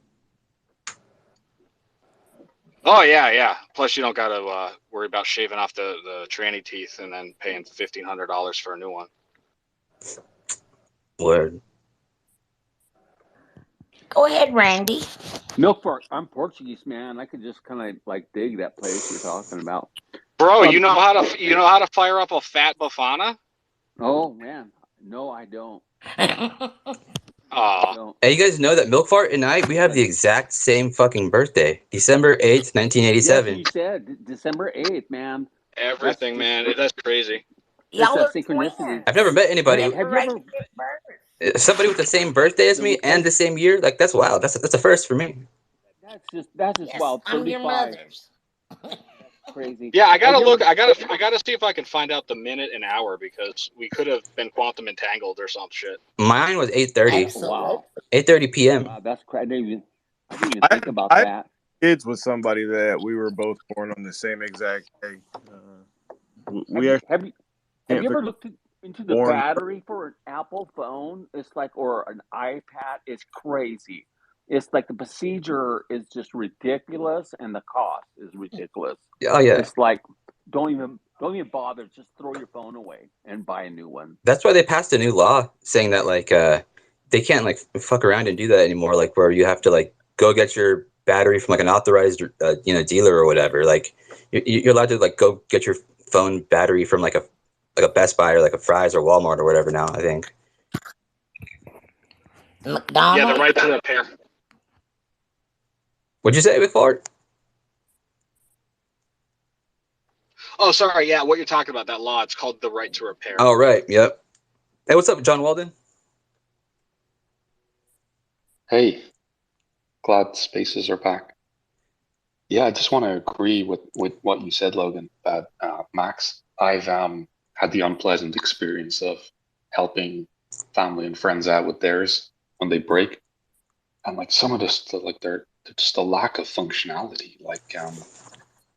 Oh yeah. Plus you don't gotta worry about shaving off the tranny teeth and then paying $1,500 for a new one. Word. Go ahead, Randy. Milford, I'm Portuguese, man. I could just kind of like dig that place you're talking about. Bro, you know how to fire up a fat Bafana? Oh man, no, I don't. Hey, you guys know that Milk Fart and we have the exact same fucking birthday, December 8th, 1987. Yes, you said December 8th, man. Everything, man. That's crazy. It's a synchronicity. I've never met anybody. Have you ever? Somebody with the same birthday as me and the same year? Like that's wild. That's a first for me. That's just wild. I'm your 35. mother's. Crazy. Yeah, I gotta look. I gotta see if I can find out the minute and hour because we could have been quantum entangled or some shit. Mine was 8:30. Wow. 8:30 p.m. Wow, that's crazy. I didn't even think about that. Kids with somebody that we were both born on the same exact day. Have you ever looked into the battery for an Apple phone? It's like, or an iPad. It's crazy. It's like the procedure is just ridiculous, and the cost is ridiculous. Oh yeah. It's like don't even bother. Just throw your phone away and buy a new one. That's why they passed a new law saying that like they can't like fuck around and do that anymore. Like where you have to like go get your battery from like an authorized dealer or whatever. Like you're allowed to like go get your phone battery from like a Best Buy or like a Fry's or Walmart or whatever now, I think. McDonald's? Yeah, the right to repair. What'd you say, McFart? Oh, sorry. Yeah, what you're talking about, that law, it's called the right to repair. Oh, right. Yep. Hey, what's up, John Walden? Hey, glad spaces are back. Yeah, I just want to agree with what you said, Logan, about Max. I've had the unpleasant experience of helping family and friends out with theirs when they break, and like some of this, like they're just a lack of functionality. Like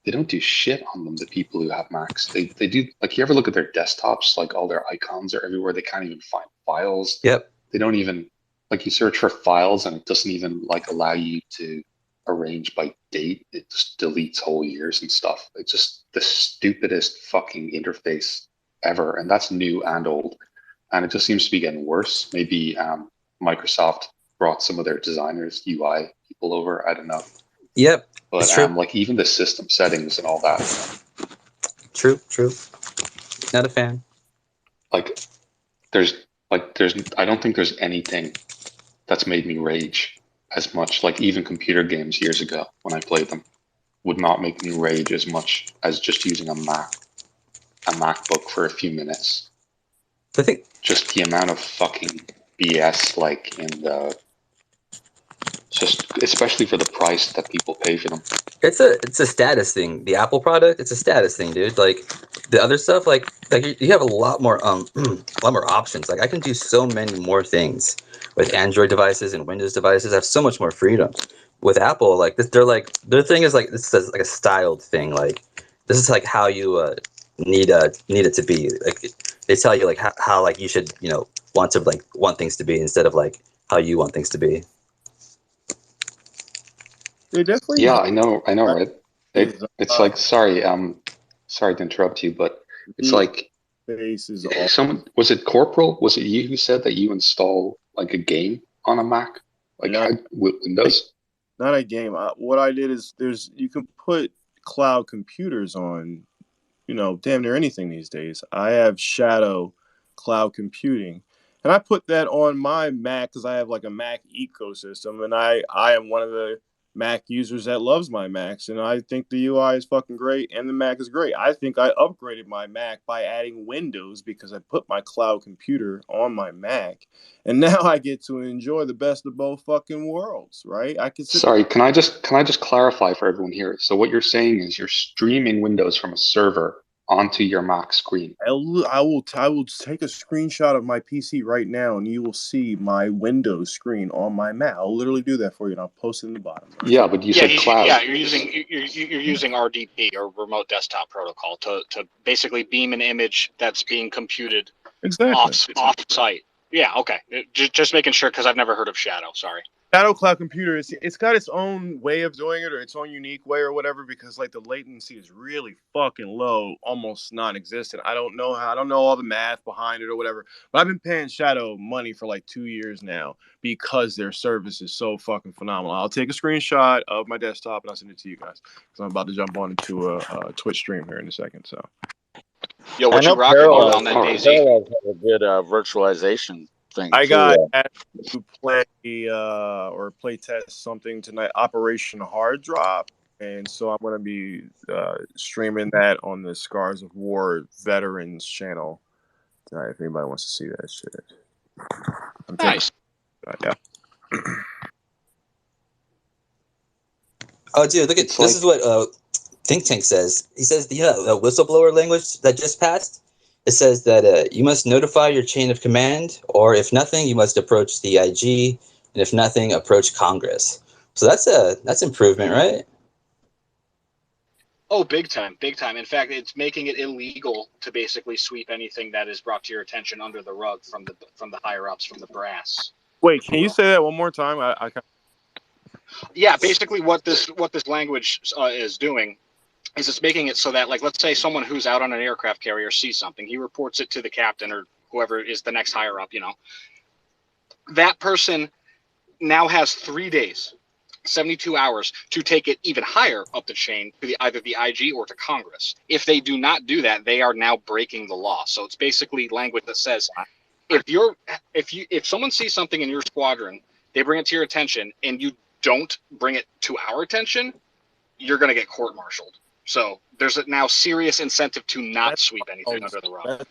they don't do shit on them. The people who have Macs, they do. Like you ever look at their desktops, like all their icons are everywhere. They can't even find files. Yep. They don't even like you search for files and it doesn't even like allow you to arrange by date. It just deletes whole years and stuff. It's just the stupidest fucking interface ever, and that's new and old. And it just seems to be getting worse. Maybe Microsoft brought some of their designers, UI people over. I don't know. Yep. But it's true. like even the system settings and all that. True. Not a fan. Like there's I don't think there's anything that's made me rage as much. Like even computer games years ago when I played them would not make me rage as much as just using a MacBook for a few minutes. I think just the amount of fucking BS like in the just especially for the price that people pay for them. It's a status thing. The Apple product, it's a status thing, dude. Like the other stuff, like you have a lot more a lot more options. Like I can do so many more things with Android devices and Windows devices. I have so much more freedom. With Apple, like their thing is like this is like a styled thing. Like this is like how you need it to be. Like they tell you like how like you should want things to be instead of like how you want things to be. They definitely Yeah, have I know, right? It's like sorry to interrupt you, but it's like faces all. someone was it Corporal? Was it you who said that you install like a game on a Mac, like with Windows? Not a game. What I did is you can put cloud computers on, damn near anything these days. I have Shadow cloud computing, and I put that on my Mac because I have like a Mac ecosystem, and I am one of the Mac users that loves my Macs, and I think the UI is fucking great, and the Mac is great. I think I upgraded my Mac by adding Windows because I put my cloud computer on my Mac, and now I get to enjoy the best of both fucking worlds, right? I can sit. Sorry, can I just clarify for everyone here? So what you're saying is you're streaming Windows from a server onto your Mac screen. I will take a screenshot of my PC right now, and you will see my Windows screen on my Mac. I'll literally do that for you, and I'll post it in the bottom. Right? Yeah, but you said cloud. Yeah, you're using RDP or remote desktop protocol to basically beam an image that's being computed off site. Yeah, okay. Just making sure because I've never heard of Shadow. Sorry. Shadow Cloud Computer it's got its own way of doing it or its own unique way or whatever because like the latency is really fucking low, almost non-existent. I don't know all the math behind it or whatever, but I've been paying Shadow money for like 2 years now because their service is so fucking phenomenal. I'll take a screenshot of my desktop and I'll send it to you guys because I'm about to jump on into a Twitch stream here in a second. So, yo, what you rocking on that DayZ? Parallels have a good virtualization thing. I too. got to play or play test something tonight, Operation Hard Drop, and so I'm going to be streaming that on the Scars of War Veterans channel tonight. If anybody wants to see that shit, nice. Yeah. Oh, dude, look at this. Is what Think Tank says. He says the whistleblower language that just passed. It says that you must notify your chain of command, or if nothing, you must approach the IG, and if nothing, approach Congress. So that's improvement, right? Oh, big time. In fact, it's making it illegal to basically sweep anything that is brought to your attention under the rug from the higher ups, from the brass. Wait, can you say that one more time? Yeah, basically what this language is doing is it's making it so that, like, let's say someone who's out on an aircraft carrier sees something, he reports it to the captain or whoever is the next higher up, That person now has 3 days 72 hours to take it even higher up the chain to either the IG or to Congress. If they do not do that, they are now breaking the law. So it's basically language that says if someone sees something in your squadron, they bring it to your attention, and you don't bring it to our attention, you're going to get court-martialed. So there's a now serious incentive to not sweep anything under the rug.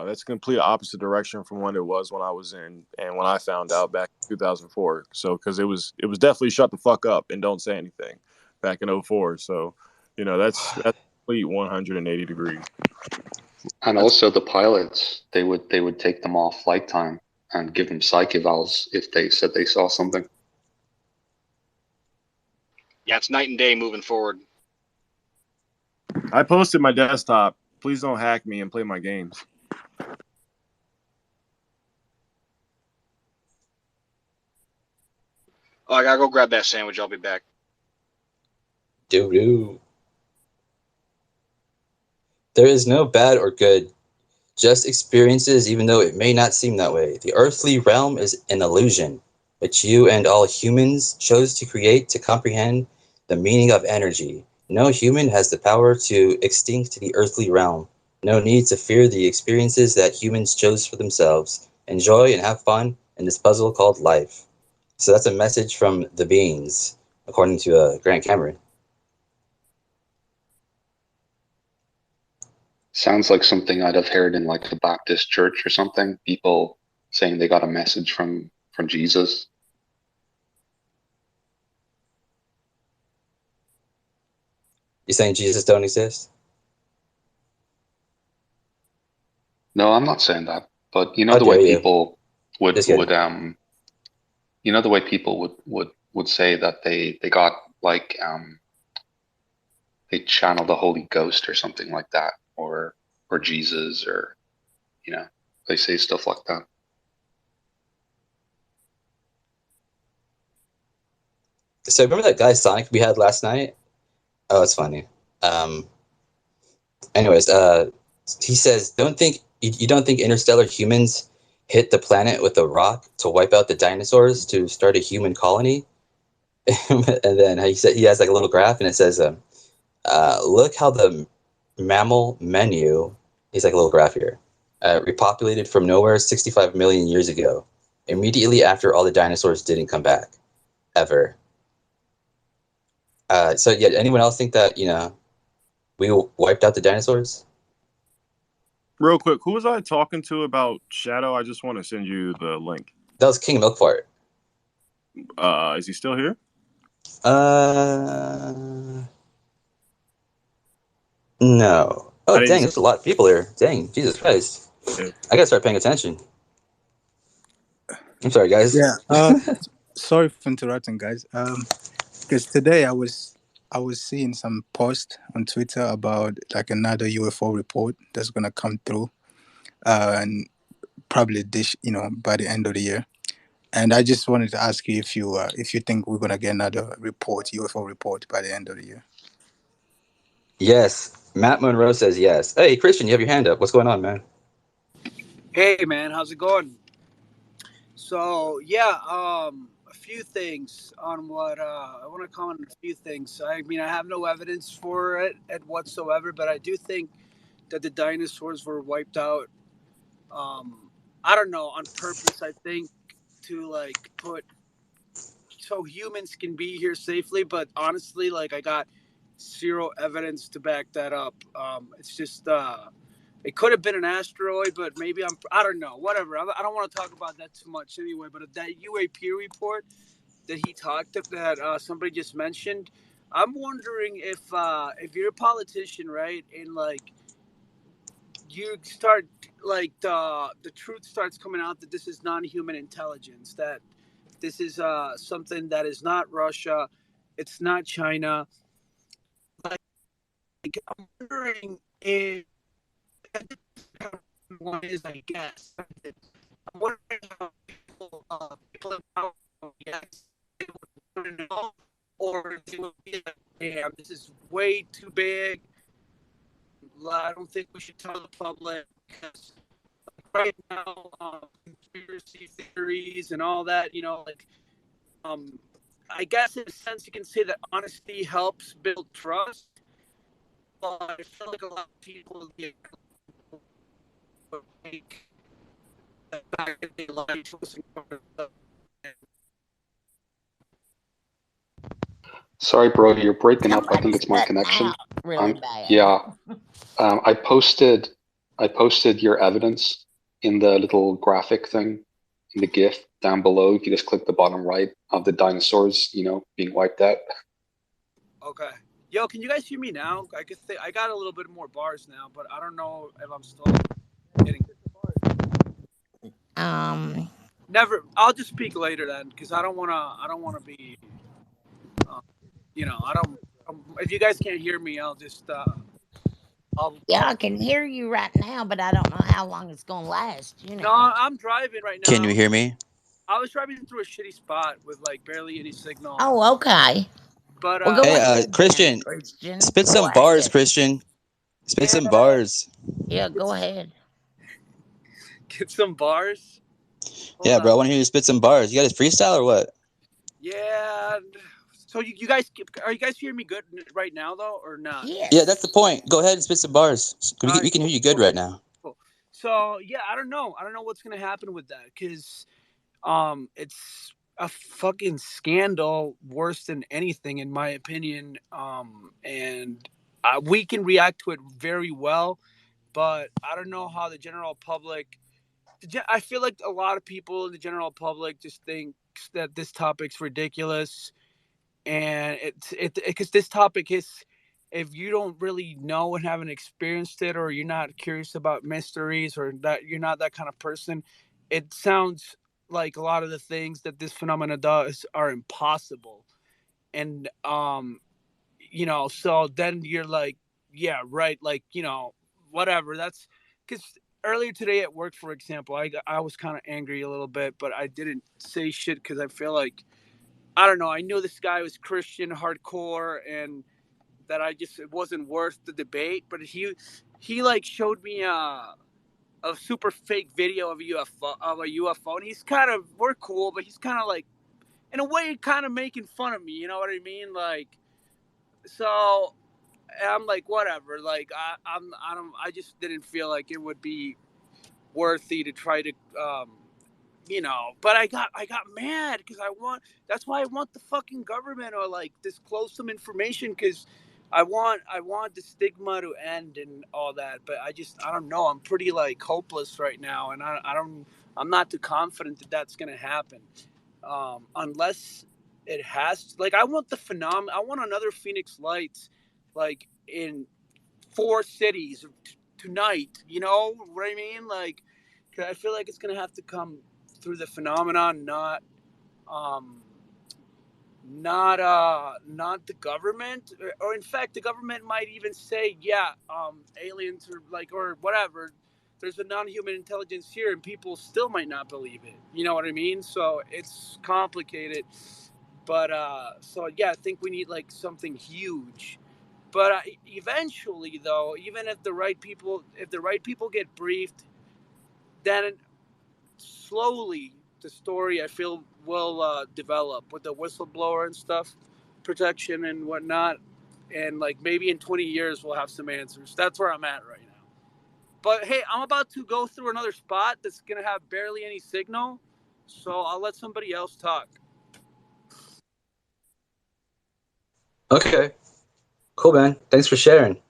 That's a complete opposite direction from what it was when I was in and when I found out back in 2004. So because it was definitely shut the fuck up and don't say anything back in 2004. So that's complete 180 degrees. And also the pilots, they would take them off flight time and give them psych evals if they said they saw something. Yeah, it's night and day moving forward. I posted my desktop. Please don't hack me and play my games. Oh, I gotta go grab that sandwich. I'll be back. Doo-doo. There is no bad or good, just experiences, even though it may not seem that way. The earthly realm is an illusion, which you and all humans chose to create to comprehend the meaning of energy. No human has the power to extinct the earthly realm. No need to fear the experiences that humans chose for themselves. Enjoy and have fun in this puzzle called life. So that's a message from the beings, according to Grant Cameron. Sounds like something I'd have heard in like a Baptist church or something. People saying they got a message from Jesus. You saying Jesus don't exist? No, I'm not saying that. But you know How the way dare you? people would Just kidding. you know the way people would say that they got like they channeled the Holy Ghost or something like that, or Jesus, or they say stuff like that. So remember that guy Sonic we had last night? Oh, it's funny. Anyways, he says, you don't think interstellar humans hit the planet with a rock to wipe out the dinosaurs to start a human colony? And then he said he has like a little graph, and it says, look how the mammal menu. He's like a little graph here. Repopulated from nowhere 65 million years ago, immediately after all the dinosaurs didn't come back, ever. So yeah, anyone else think that we wiped out the dinosaurs? Real quick, who was I talking to about Shadow? I just want to send you the link. That was King Milkfart. Is he still here? No. Oh, I didn't dang, see. there's a lot of people here. Dang, Jesus Christ. Yeah. I gotta start paying attention. I'm sorry, guys. Yeah. Sorry for interrupting, guys. Because today I was seeing some post on Twitter about like another UFO report that's gonna come through, and probably this, by the end of the year. And I just wanted to ask you if you think we're gonna get another UFO report by the end of the year. Yes. Matt Monroe says yes. Hey, Christian, you have your hand up. What's going on, man? Hey man, how's it going? So yeah, a few things on what I want to comment on a few things. I mean, I have no evidence for it whatsoever, but I do think that the dinosaurs were wiped out. I don't know, on purpose. I think to like put so humans can be here safely. But honestly, like I got zero evidence to back that up. It's just it could have been an asteroid, but maybe I don't know. Whatever. I don't want to talk about that too much anyway. But that UAP report that he talked that somebody just mentioned, I'm wondering if you're a politician, right, and like you start like the truth starts coming out that this is non-human intelligence, that this is something that is not Russia, it's not China. Like I'm wondering if one is, I guess. I'm wondering how people in power, yes, they would know, or they would be like, damn, this is way too big. I don't think we should tell the public because right now, conspiracy theories and all that, like, I guess in a sense you can say that honesty helps build trust. But I feel like a lot of people take the fact that they lie to us and cover it up. Sorry, bro, you're breaking up. I think Somebody's it's my cutting connection. out really bad. Yeah. I posted your evidence in the little graphic thing in the GIF down below. If you just click the bottom right of the dinosaurs, being wiped out. Okay. Yo, can you guys hear me now? I got a little bit more bars now, but I don't know if I'm still getting. Never. I'll just speak later then, because I don't wanna. I don't wanna be. I don't. If you guys can't hear me, I'll just. Yeah, I can hear you right now, but I don't know how long it's gonna last. No, I'm driving right now. Can you hear me? I was driving through a shitty spot with like barely any signal. Oh, okay. But well, go Hey, ahead, Christian, Christian. spit Go some bars, ahead. Christian. Spit some bars. Yeah, go ahead. Get some bars. Yeah, bro, I want to hear you spit some bars. You got a freestyle or what? Yeah. So you guys are you guys hearing me good right now though, or not? Yeah, that's the point. Go ahead and spit some bars. We can hear you good right now. Cool. So yeah, I don't know what's gonna happen with that, because it's a fucking scandal worse than anything in my opinion. And we can react to it very well, but I don't know how the general public. I feel like a lot of people in the general public just think that this topic's ridiculous, and it's because this topic is, if you don't really know and haven't experienced it, or you're not curious about mysteries, or that you're not that kind of person, it sounds like a lot of the things that this phenomena does are impossible. And so then you're like, yeah, right, like, whatever. That's because earlier today at work, for example, I was kind of angry a little bit, but I didn't say shit because I feel like, I don't know, I knew this guy was Christian hardcore, and that it wasn't worth the debate. But he like showed me a super fake video of a UFO, and we're cool, but he's kind of like, in a way, kind of making fun of me. You know what I mean? Like, so I'm like, whatever. Like, I just didn't feel like it would be worthy to try to but I got mad because that's why I want the fucking government to like disclose some information, because I want the stigma to end and all that. But I don't know, I'm pretty like hopeless right now, and I'm not too confident that that's gonna happen, unless it has. Like, I want the phenomenon. I want another Phoenix Lights, like in 4 cities tonight. You know what I mean? Like, 'cause I feel like it's gonna have to come through the phenomenon, not the government. Or in fact, the government might even say, yeah, aliens, or like, or whatever, there's a non-human intelligence here, and people still might not believe it. You know what I mean? So it's complicated. But so yeah, I think we need like something huge. But eventually, though, even if the right people get briefed, then slowly the story, I feel, will develop with the whistleblower and stuff, protection and whatnot. And like maybe in 20 years we'll have some answers. That's where I'm at right now. But hey, I'm about to go through another spot that's gonna have barely any signal, so I'll let somebody else talk. Okay, cool, man. Thanks for sharing.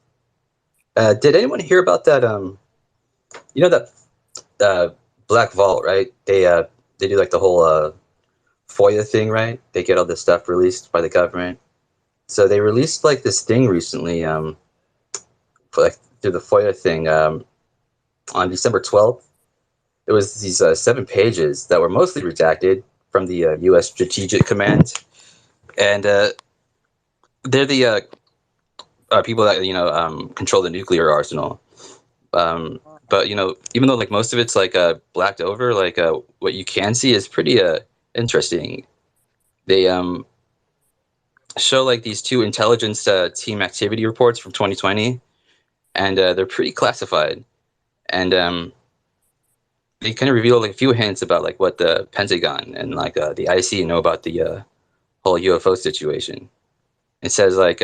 Did anyone hear about that? That Black Vault, right? They do like the whole FOIA thing, right? They get all this stuff released by the government. So they released like this thing recently, like through the FOIA thing, on December 12th. It was these 7 pages that were mostly redacted from the U.S. Strategic Command, and they're the people that control the nuclear arsenal. But even though like most of it's like blacked over, like what you can see is pretty interesting. They show like these 2 intelligence team activity reports from 2020, and they're pretty classified, and they kind of reveal like a few hints about like what the Pentagon and like the IC know about the whole UFO situation. It says like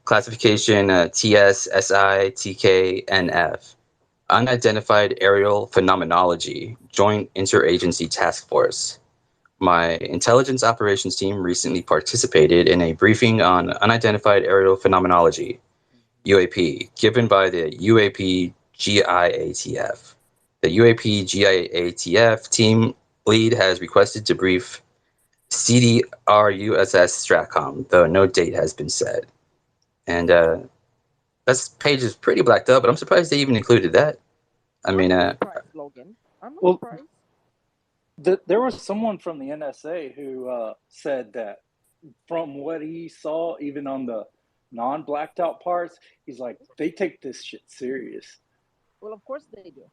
classification TS, SI, TK, NF. Unidentified Aerial Phenomenology, Joint Interagency Task Force. My intelligence operations team recently participated in a briefing on unidentified aerial phenomenology, UAP, given by the UAP GIATF. The UAP GIATF team lead has requested to brief CDRUSS Stratcom, though no date has been set. And this page is pretty blacked up, but I'm surprised they even included that. I mean, Surprised, Logan. I'm not Well, surprised. there was someone from the NSA who said that from what he saw, even on the non-blacked out parts, he's like, they take this shit serious. Well, of course they do.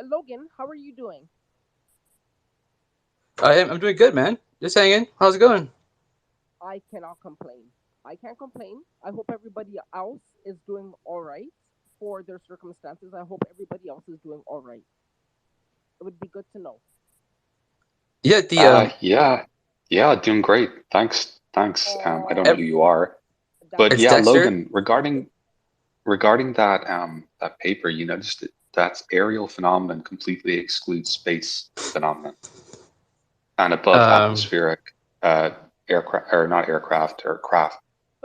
Logan, how are you doing? I'm doing good, man. Just hanging. How's it going? I cannot complain. I can't complain. I hope everybody else is doing all right for their circumstances. I hope everybody else is doing all right. It would be good to know. Yeah, Yeah, doing great. Thanks. I don't know who you are, but It's yeah, Dexter. Logan, regarding that paper, you noticed that's aerial phenomenon completely excludes space phenomenon and above atmospheric aircraft, or not aircraft, or craft.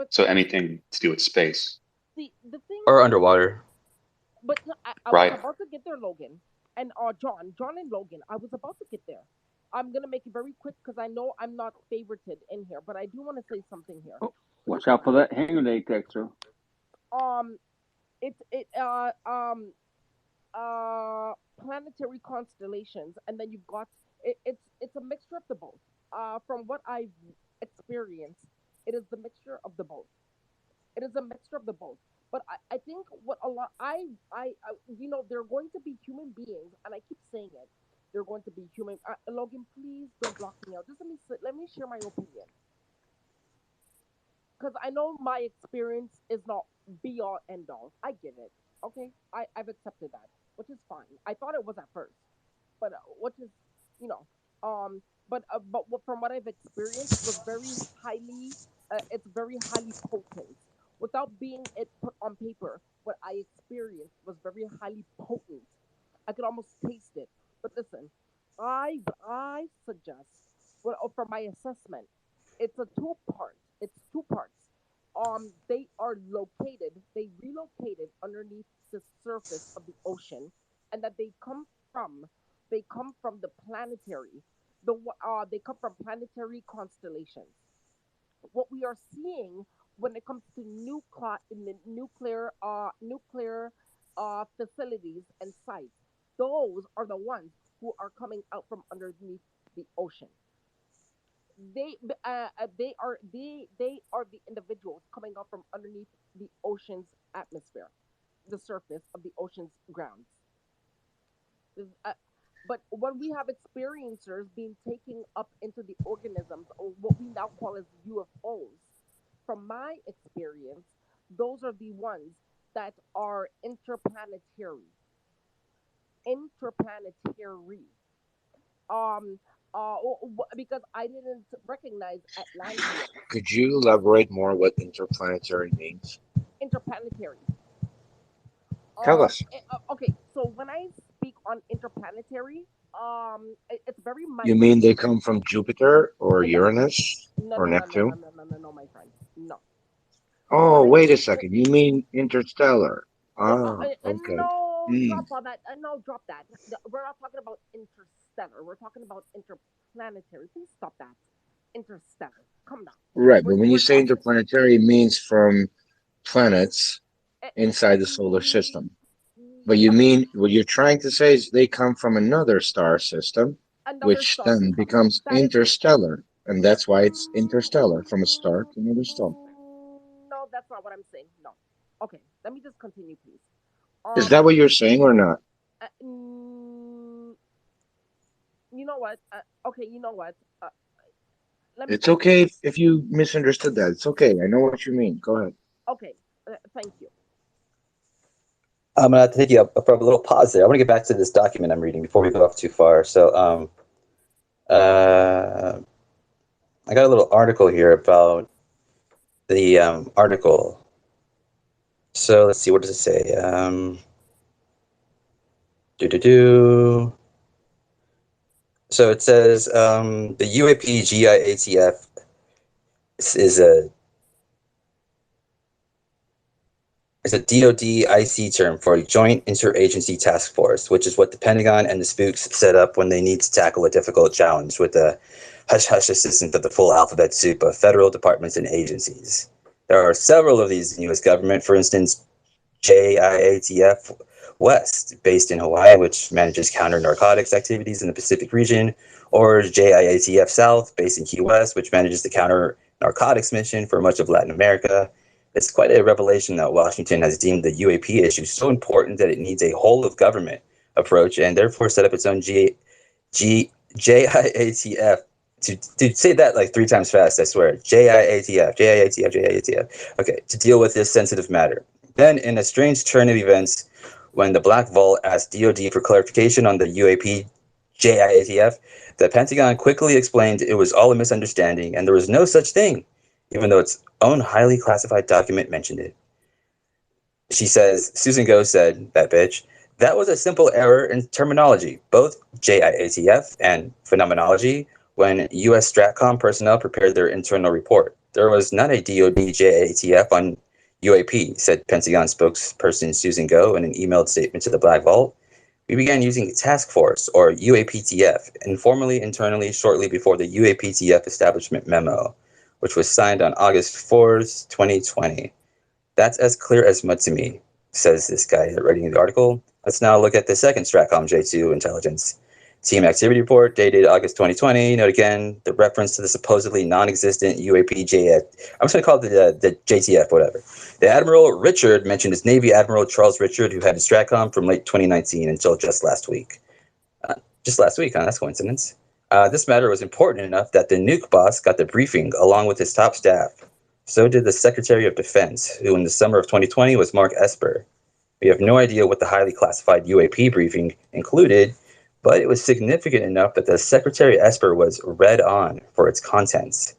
So anything to do with space. The thing or underwater. But I Right. was about to get there, Logan, and John and Logan. I was about to get there. I'm gonna make it very quick because I know I'm not favorited in here, but I do want to say something here. Watch out for that hand grenade, Dexter. Planetary constellations, and then you've got it's a mixture of the both. From what I've experienced, it is the mixture of the both. It is a mixture of the both. But I think what a lot there are going to be human beings, and I keep saying it. They're going to be human. Logan, please don't block me out. Just let me share my opinion, because I know my experience is not be all end all. I get it. Okay, I've accepted that, which is fine. I thought it was at first, but which is you know from what I've experienced, it was very highly it's very highly potent. Without being it put on paper, what I experienced was very highly potent. I could almost taste it. But listen, I suggest, well, for my assessment, it's a two part. It's two parts. They are located. They relocated underneath the surface of the ocean, and that they come from the planetary. They come from planetary constellations. What we are seeing when it comes to nuclear facilities and sites, those are the ones who are coming out from underneath the ocean. They are the individuals coming up from underneath the ocean's atmosphere, the surface of the ocean's grounds. Uh, but when we have experiencers being taken up into the organisms, or what we now call as UFOs, from my experience, those are the ones that are interplanetary. Interplanetary. Um, because I didn't recognize Atlanteans. Could you elaborate more what interplanetary means? Interplanetary. Tell us. Okay, so when I speak on interplanetary, it's very You minute. mean they come from Jupiter or No, Uranus no, or no, no, no, no, Neptune? no, no, no, no, my friend. No. Oh, wait a second. You mean interstellar? Yeah, Ah, okay. no, Mm. drop all that. No, drop that. We're not talking about interstellar. We're talking about interplanetary. Please stop that. Interstellar. Come down. Right, but when you We're say talking. interplanetary, it means from planets inside the solar system. But you mean what you're trying to say is they come from another star system, Another which star then system. becomes That is interstellar, and that's why it's interstellar from a star to another star. no, that's not what I'm saying. No. Okay, let me just continue, please. Is that what you're saying or not? You know what? Okay, you know what? Let me It's just. okay if you misunderstood that. It's okay. I know what you mean. Go ahead. Okay, thank you. I'm gonna have to take you up for a little pause there. I want to get back to this document I'm reading before we go off too far. So, I got a little article here about the article. So let's see, what does it say? So it says the UAP GIATF is a DoD IC term for a Joint Interagency Task Force, which is what the Pentagon and the spooks set up when they need to tackle a difficult challenge with the hush-hush assistance of the full alphabet soup of federal departments and agencies. There are several of these in the U.S. government. For instance, JIATF West, based in Hawaii, which manages counter-narcotics activities in the Pacific region, or JIATF South, based in Key West, which manages the counter-narcotics mission for much of Latin America. It's quite a revelation that Washington has deemed the UAP issue so important that it needs a whole-of-government approach and therefore set up its own JIATF. To say that like 3 times fast, I swear. JIATF, JIATF, JIATF. Okay, to deal with this sensitive matter. Then, in a strange turn of events, when the Black Vault asked DoD for clarification on the UAP JIATF, the Pentagon quickly explained it was all a misunderstanding and there was no such thing, even though its own highly classified document mentioned it. She says, Susan Go said, that bitch, that was a simple error in terminology, both JIATF and phenomenology, when U.S. STRATCOM personnel prepared their internal report. There was not a DoD JIATF on UAP, said Pentagon spokesperson Susan Go in an emailed statement to the Black Vault. We began using Task Force, or UAPTF, informally internally shortly before the UAPTF establishment memo, which was signed on August 4th, 2020. That's as clear as mud to me, says this guy writing the article. Let's now look at the second STRATCOM J2 intelligence team activity report dated August 2020. Note again the reference to the supposedly non-existent UAP JF. I'm just going to call it the JTF, whatever. The Admiral Richard mentioned his Navy Admiral Charles Richard, who had a STRATCOM from late 2019 until just last week. Just last week, huh? That's coincidence. This matter was important enough that the nuke boss got the briefing along with his top staff. So did the Secretary of Defense, who in the summer of 2020 was Mark Esper. We have no idea what the highly classified UAP briefing included, but it was significant enough that the Secretary Esper was read on for its contents.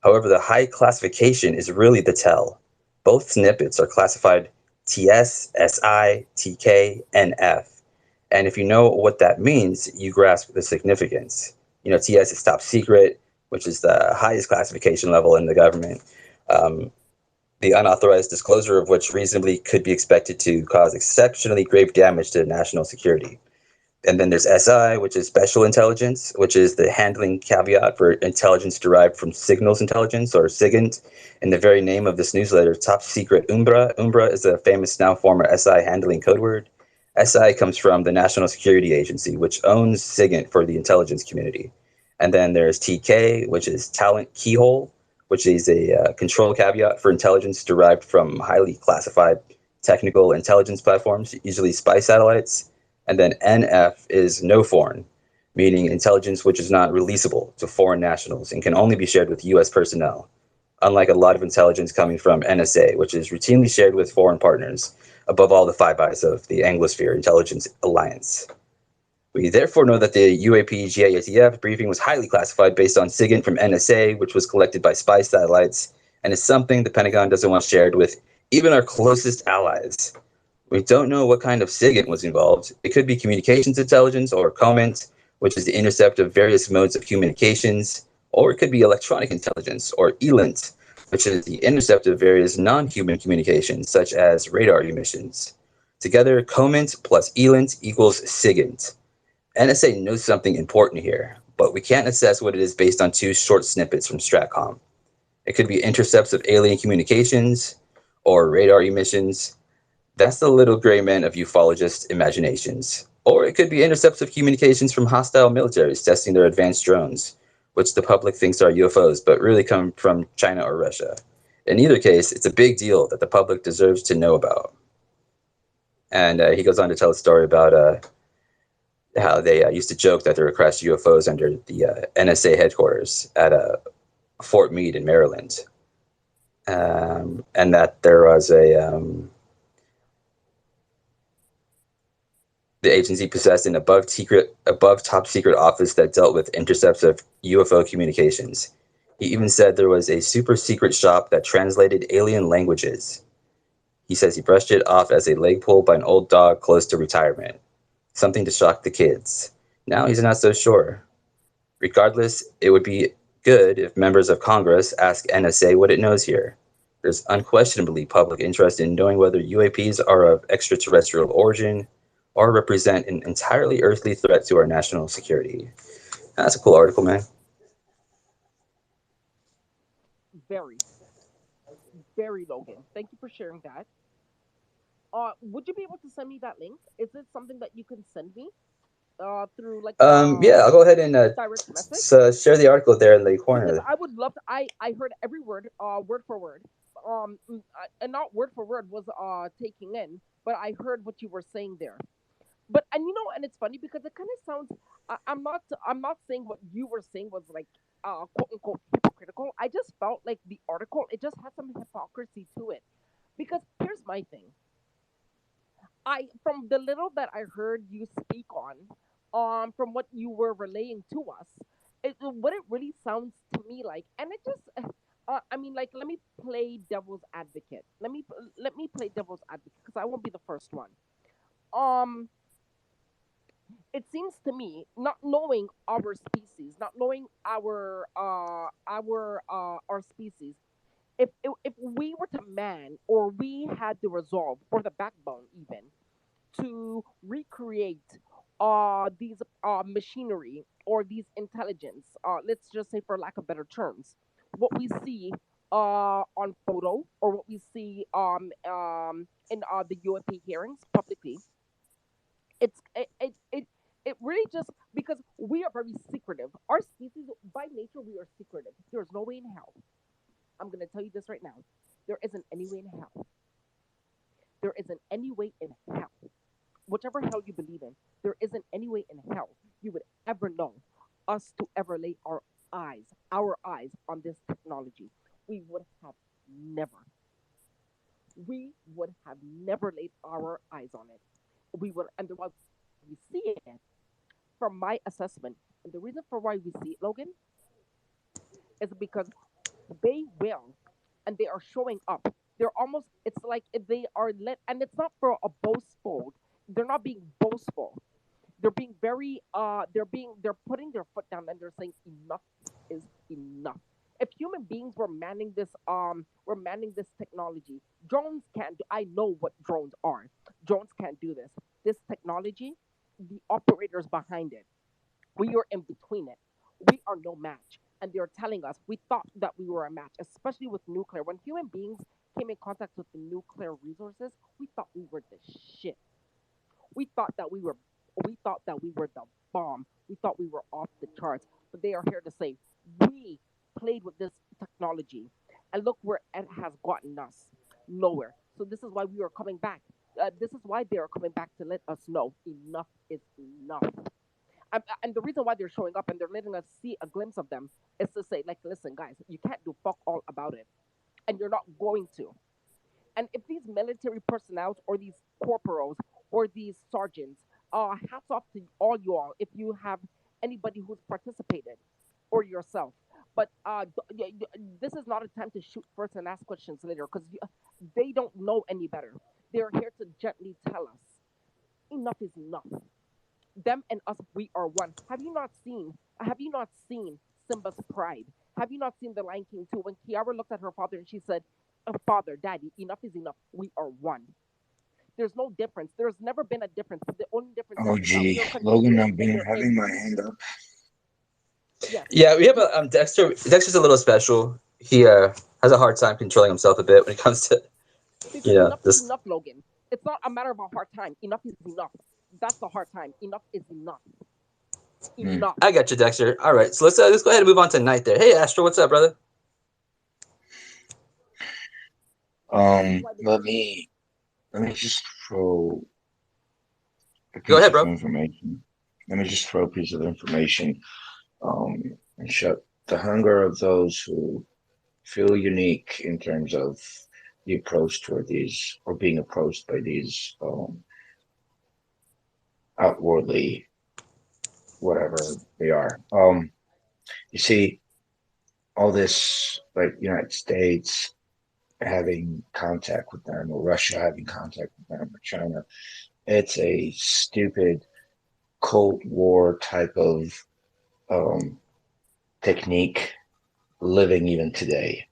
However, the high classification is really the tell. Both snippets are classified TS, SI, TK, and F. And if you know what that means, you grasp the significance. You know, TS is top secret, which is the highest classification level in the government. The unauthorized disclosure of which reasonably could be expected to cause exceptionally grave damage to national security. And then there's SI, which is special intelligence, which is the handling caveat for intelligence derived from signals intelligence, or SIGINT. In the very name of this newsletter, top secret Umbra. Umbra is a famous now former SI handling code word. SI comes from the National Security Agency, which owns SIGINT for the intelligence community. And then there's TK, which is talent keyhole, which is a control caveat for intelligence derived from highly classified technical intelligence platforms, usually spy satellites. And then NF is no foreign, meaning intelligence which is not releasable to foreign nationals and can only be shared with U.S. personnel, unlike a lot of intelligence coming from NSA, which is routinely shared with foreign partners, above all the Five Eyes of the Anglosphere Intelligence Alliance. We therefore know that the UAP GIATF briefing was highly classified based on SIGINT from NSA, which was collected by spy satellites, and is something the Pentagon doesn't want shared with even our closest allies. We don't know what kind of SIGINT was involved. It could be communications intelligence or COMINT, which is the intercept of various modes of communications, or it could be electronic intelligence, or ELINT, which is the intercept of various non-human communications, such as radar emissions. Together, COMINT plus ELINT equals SIGINT. NSA knows something important here, but we can't assess what it is based on 2 short snippets from STRATCOM. It could be intercepts of alien communications, or radar emissions. That's the little gray man of ufologists' imaginations. Or it could be intercepts of communications from hostile militaries testing their advanced drones, which the public thinks are UFOs, but really come from China or Russia. In either case, it's a big deal that the public deserves to know about. And he goes on to tell a story about how they used to joke that there were crashed UFOs under the NSA headquarters at Fort Meade in Maryland. And that there was the agency possessed an above top secret office that dealt with intercepts of UFO communications. He even said there was a super secret shop that translated alien languages. He says he brushed it off as a leg pull by an old dog close to retirement. Something to shock the kids. Now he's not so sure. Regardless, it would be good if members of Congress ask NSA what it knows here. There's unquestionably public interest in knowing whether UAPs are of extraterrestrial origin or represent an entirely earthly threat to our national security. That's a cool article, man. Very, very Logan. Thank you for sharing that. Would you be able to send me that link? Is it something that you can send me? Through like Yeah, I'll go ahead and direct message? share the article there in the Because corner. I would love to. I heard every word, word for word. And not word for word was taking in, but I heard what you were saying there. But and you know, and it's funny because it kind of sounds. I'm not saying what you were saying was like quote unquote hypocritical. I just felt like the article it just had some hypocrisy to it. Because here's my thing. I from the little that I heard you speak on, from what you were relaying to us, what it really sounds to me like, and it just, I mean, like, let me play devil's advocate. Let me play devil's advocate because I won't be the first one. Um, it seems to me, not knowing our species, not knowing our species, if we were to man or we had the resolve or the backbone even to recreate these machinery or these intelligence, let's just say for lack of better terms, what we see on photo or what we see in the UFP hearings publicly, it really just because we are very secretive. Our species, by nature, we are secretive. There's no way in hell. I'm gonna tell you this right now. There isn't any way in hell. There isn't any way in hell, whichever hell you believe in, there isn't any way in hell you would ever know us to ever lay our eyes on this technology. We would have never. We would have never laid our eyes on it. We would, and the why we see it, from my assessment, and the reason for why we see it, Logan, is because they will, and they are showing up. They're almost, it's like if they are let, and it's not for a boastful. They're not being boastful. They're being very, they're putting their foot down and they're saying enough is enough. If human beings were manning this technology, drones can't. I know what drones are. Drones can't do this. This technology, the operators behind it, we are in between it. We are no match. And they're telling us we thought that we were a match, especially with nuclear. When human beings came in contact with the nuclear resources, we thought we were the shit. We thought that we were the bomb. We thought we were off the charts. But they are here to say we played with this technology, and look where it has gotten us. Nowhere. So this is why we are coming back. This is why they are coming back to let us know enough is enough. And the reason why they're showing up and they're letting us see a glimpse of them is to say, like, listen, guys, you can't do fuck all about it, and you're not going to. And if these military personnel or these corporals or these sergeants, hats off to all you all if you have anybody who's participated or yourself. But this is not a time to shoot first and ask questions later because they don't know any better. They're here to gently tell us enough is enough. Them and us, we are one. Have you not seen Simba's pride? Have you not seen the Lion King too? When Kiara looked at her father and she said, Father, Daddy, enough is enough. We are one. There's no difference. There's never been a difference. The only difference Oh, is we gee, are Logan, continuing I've and been they're having in. my hand up. Yes. Yeah, we have a Dexter. Dexter's a little special. He has a hard time controlling himself a bit when it comes to Because enough is this. enough, Logan. It's not a matter of a hard time. Enough is enough. That's the hard time. Enough is enough. Enough. I got you, Dexter. All right, so let's go ahead and move on to Night there. Hey, Astro, what's up, brother? Let me just throw a Go piece ahead, of bro. information. Let me just throw a piece of information. And shut the hunger of those who feel unique in terms of the approach toward these or being approached by these outwardly whatever they are. You see, all this like United States having contact with them, or Russia having contact with them, or China, it's a stupid Cold War type of technique living even today.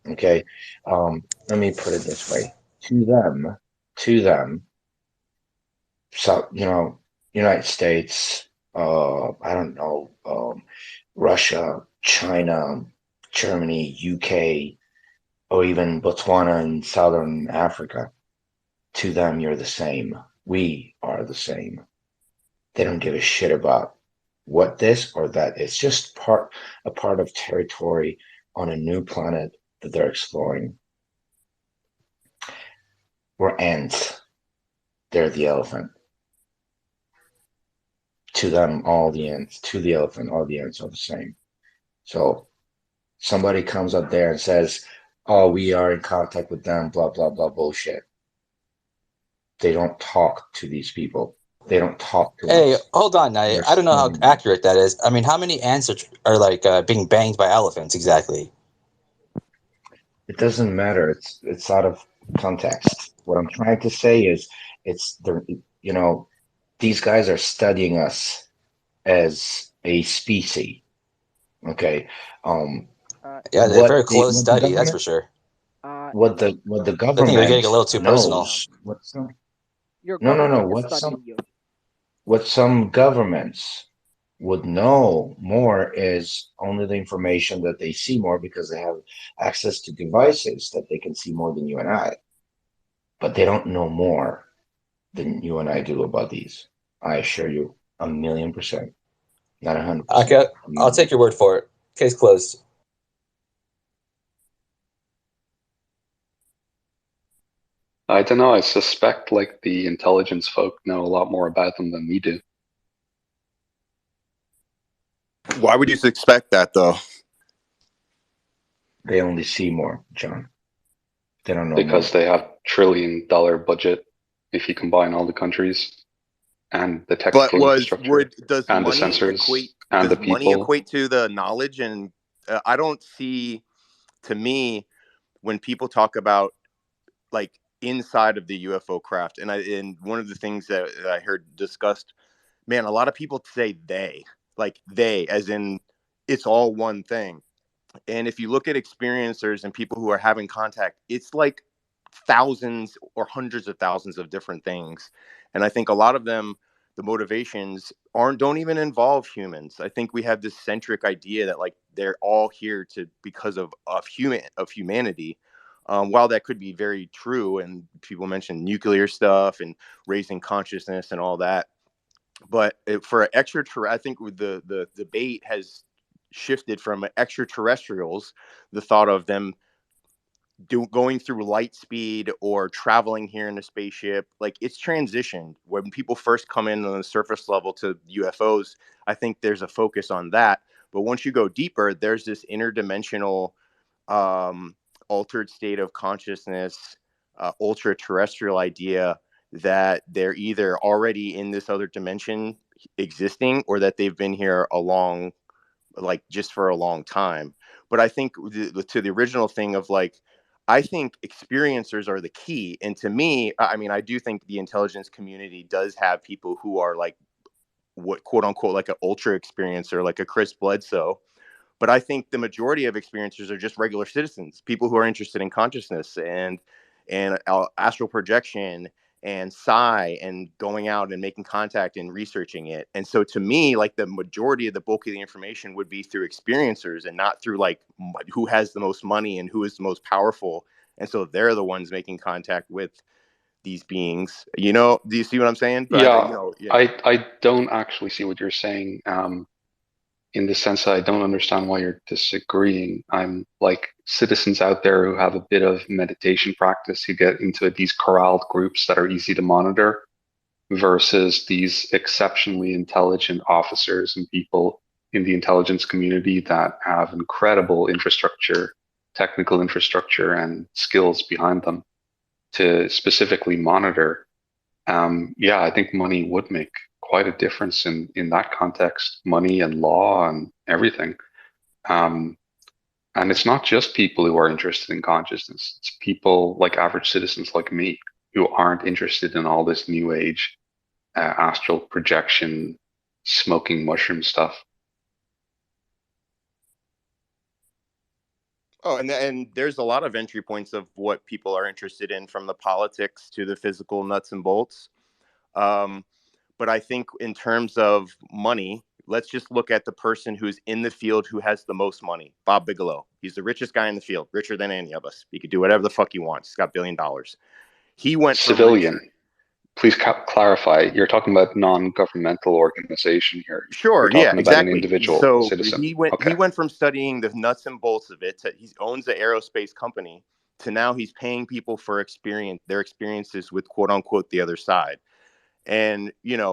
Okay, let me put it this way: to them, so United States, I don't know, Russia, China, Germany, UK, or even Botswana in Southern Africa. To them, you're the same. We are the same. They don't give a shit about what this or that. It's just a part of territory on a new planet that they're exploring. We're ants. They're the elephant. To them, all the ants. To the elephant, all the ants are the same. So somebody comes up there and says, "Oh, we are in contact with them," blah blah blah bullshit. They don't talk to these people. They don't talk to Hey, us. hold on, Knight. I don't know how accurate that is. I mean, how many ants are like being banged by elephants exactly? It doesn't matter. It's out of context. What I'm trying to say is, it's the these guys are studying us as a species. Okay. Yeah, they're very close What the study, that's for government sure. what the I think you're getting a government little too personal. knows. Your No. government is studying you. What some governments would know more is only the information that they see more, because they have access to devices that they can see more than you and I. But they don't know more than you and I do about these. I assure you, 1,000,000%, not 100%. Okay, I'll take your word for it. Case closed. I don't know. I suspect like the intelligence folk know a lot more about them than we do. Why would you suspect that, though? They only see more, John. They don't know Because more. they have $1 trillion budget if you combine all the countries and the But technical infrastructure does and the money sensors and the money people. equate to the knowledge? And I don't see, to me, when people talk about like inside of the UFO craft, and one of the things that I heard discussed, man, a lot of people say they, as in it's all one thing. And if you look at experiencers and people who are having contact, it's like thousands or hundreds of thousands of different things. And I think a lot of them, the motivations don't even involve humans. I think we have this centric idea that like they're all here to because of humanity. While that could be very true, and people mention nuclear stuff and raising consciousness and all that, but for extraterrestrial, I think the debate has shifted from extraterrestrials, the thought of them going through light speed or traveling here in a spaceship, like it's transitioned. When people first come in on the surface level to UFOs, I think there's a focus on that. But once you go deeper, there's this interdimensional altered state of consciousness, ultra terrestrial idea that they're either already in this other dimension existing, or that they've been here just for a long time. But I think to the original thing of like, I think experiencers are the key. And to me, I mean, I do think the intelligence community does have people who are like what quote unquote like an ultra experiencer, like a Chris Bledsoe. But I think the majority of experiencers are just regular citizens, people who are interested in consciousness and astral projection and psi and going out and making contact and researching it. And so to me, like the majority of the bulk of the information would be through experiencers and not through like who has the most money and who is the most powerful. And so they're the ones making contact with these beings. You know, do you see what I'm saying? But I don't actually see what you're saying. In the sense that I don't understand why you're disagreeing. I'm like citizens out there who have a bit of meditation practice who get into these corralled groups that are easy to monitor versus these exceptionally intelligent officers and people in the intelligence community that have incredible infrastructure, technical infrastructure, and skills behind them to specifically monitor yeah, I think money would make quite a difference in that context, money and law and everything. Um, and it's not just people who are interested in consciousness. It's people like average citizens like me who aren't interested in all this new age astral projection, smoking mushroom stuff. Oh, and there's a lot of entry points of what people are interested in, from the politics to the physical nuts and bolts. Um, but I think in terms of money, let's just look at the person who's in the field who has the most money. Bob Bigelow. He's the richest guy in the field, richer than any of us. He could do whatever the fuck he wants. He's got $1 billion. He went from Civilian. Please clarify. You're talking about non-governmental organization here. Sure, You're yeah, talking about an exactly. individual So citizen. he went Okay. he went from studying the nuts and bolts of it to he owns an aerospace company to now he's paying people for their experiences with quote unquote the other side. And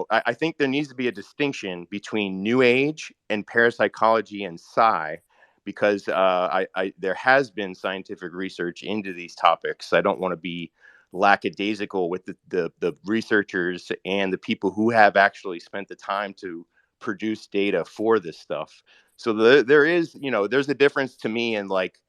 I think there needs to be a distinction between New Age and parapsychology and psi, because there has been scientific research into these topics. I don't want to be lackadaisical with the researchers and the people who have actually spent the time to produce data for this stuff. So there is, there's a difference to me in like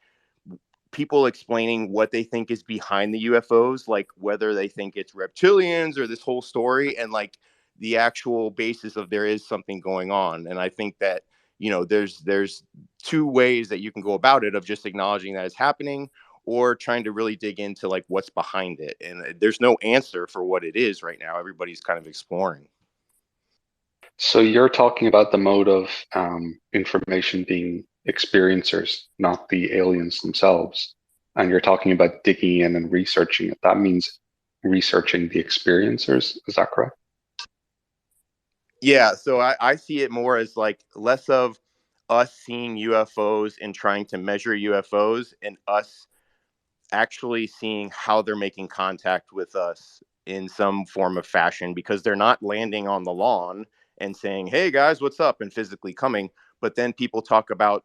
people explaining what they think is behind the UFOs, like whether they think it's reptilians or this whole story, and like the actual basis of there is something going on. And I think that there's two ways that you can go about it, of just acknowledging that it's happening or trying to really dig into like what's behind it. And there's no answer for what it is right now. Everybody's kind of exploring. So you're talking about the mode of information being experiencers, not the aliens themselves. And you're talking about digging in and researching it. That means researching the experiencers. Is that correct? Yeah, so I see it more as like less of us seeing UFOs and trying to measure UFOs, and us actually seeing how they're making contact with us in some form of fashion, because they're not landing on the lawn and saying, "Hey guys, what's up?" and physically coming. But then people talk about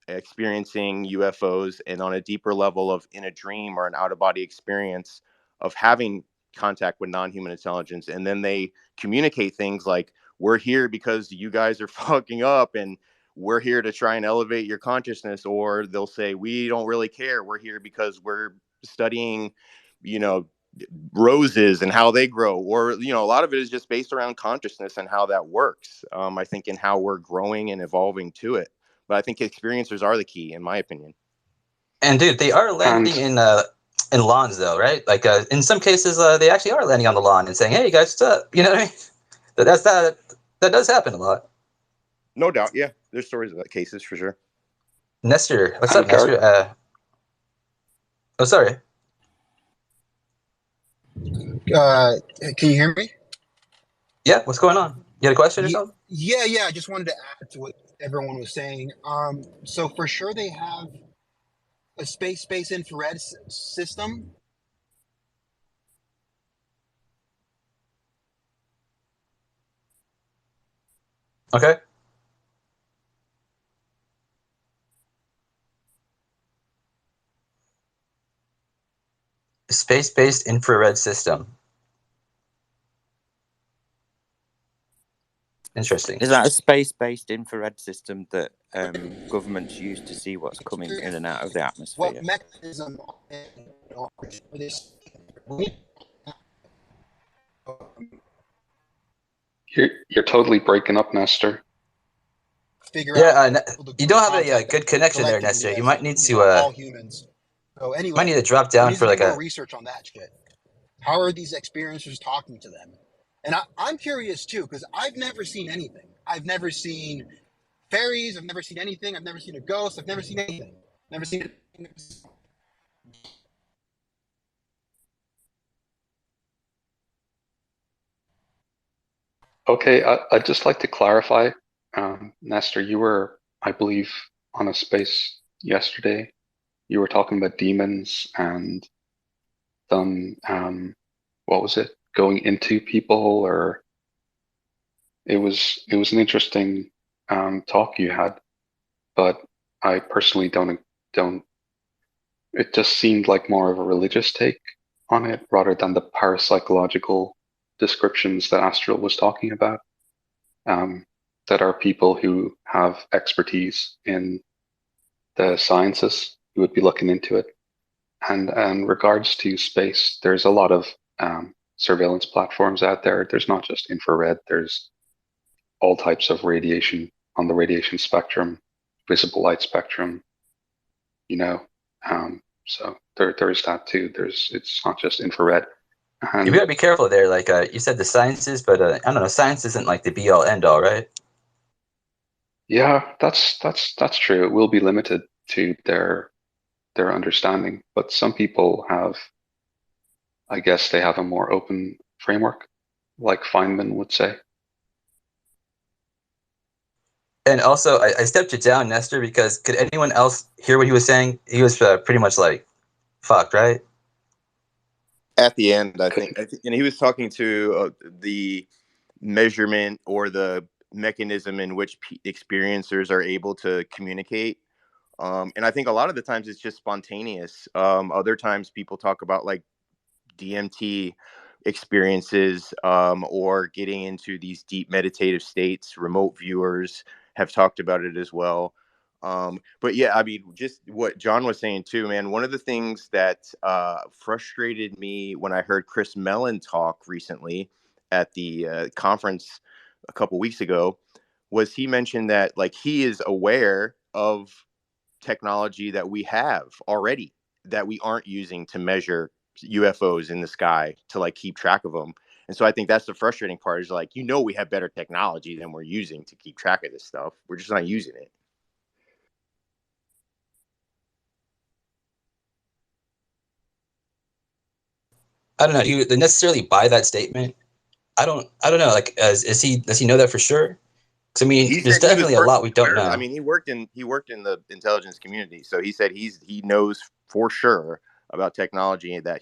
experiencing UFOs and on a deeper level of in a dream or an out of body experience of having contact with non-human intelligence. And then they communicate things like, "We're here because you guys are fucking up and we're here to try and elevate your consciousness." Or they'll say, "We don't really care. We're here because we're studying, you know, roses and how they grow." Or, a lot of it is just based around consciousness and how that works. I think in how we're growing and evolving to it. But I think experiencers are the key, in my opinion. And dude, they are landing in lawns though, right? Like in some cases, they actually are landing on the lawn and saying, "Hey, you guys, what's up?" You know what I mean? That does happen a lot. No doubt, yeah. There's stories of that cases for sure. Nestor, what's up, Nestor? Oh, sorry. Can you hear me? Yeah, what's going on? You had a question or something? Yeah. I just wanted to add to what everyone was saying. So for sure they have a space infrared system. Okay. Space-based infrared system. Interesting. Is that a space-based infrared system that governments use to see what's coming in and out of the atmosphere? What mechanism for this? You're totally breaking up, Nestor. Yeah, you don't have a good connection there, Nestor. You might need to all humans. So anyway, might need to drop down for like more research on that shit. How are these experiencers talking to them? And I'm curious too, because I've never seen anything. I've never seen fairies. I've never seen anything. I've never seen a ghost. I've never seen anything. Never seen it. Okay, I'd just like to clarify, Nestor, you were, I believe, on a space yesterday. You were talking about demons and them, what was it, going into people, or it was an interesting talk you had, but I personally don't. It just seemed like more of a religious take on it rather than the parapsychological descriptions that Astral was talking about, that are people who have expertise in the sciences who would be looking into it. And in regards to space, there's a lot of surveillance platforms out there. There's not just infrared, there's all types of radiation on the radiation spectrum, visible light spectrum, you know. So there's that too. It's not just infrared. You And gotta be careful there. Like you said, the sciences, but I don't know. Science isn't like the be all end all, right? yeah, that's true. It will be limited to their understanding, but some people have, I guess, they have a more open framework, like Feynman would say. And also, I stepped you down, Nestor, because could anyone else hear what he was saying? He was pretty much like fucked, right? At the end, I think, and he was talking to the measurement or the mechanism in which experiencers are able to communicate. And I think a lot of the times it's just spontaneous. Other times people talk about like DMT experiences, or getting into these deep meditative states. Remote viewers have talked about it as well. But yeah, I mean, just what John was saying too, man. One of the things that frustrated me when I heard Chris Mellon talk recently at the conference a couple weeks ago was he mentioned that like he is aware of technology that we have already that we aren't using to measure UFOs in the sky to like keep track of them. And so I think that's the frustrating part is like, we have better technology than we're using to keep track of this stuff. We're just not using it. I don't know. You necessarily buy that statement. I don't know. Like, does he know that for sure? Because I mean, He there's said he was definitely a lot we don't aware. I know. mean, he worked in the intelligence community, so he said he knows for sure about technology that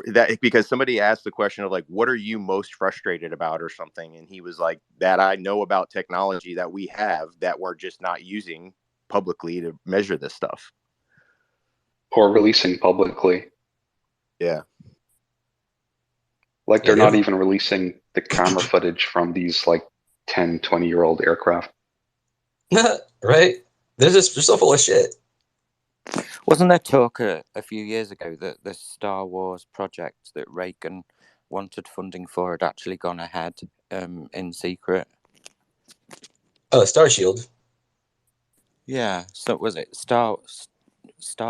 that because somebody asked the question of like, what are you most frustrated about or something, and he was like, that I know about technology that we have that we're just not using publicly to measure this stuff Or releasing publicly. Yeah. Like they're not even releasing the camera footage from these like 10, 20-year-old aircraft. Right? They're so full of shit. Wasn't there talk a few years ago that the Star Wars project that Reagan wanted funding for had actually gone ahead in secret? Oh, Star Shield. Yeah. So was it Star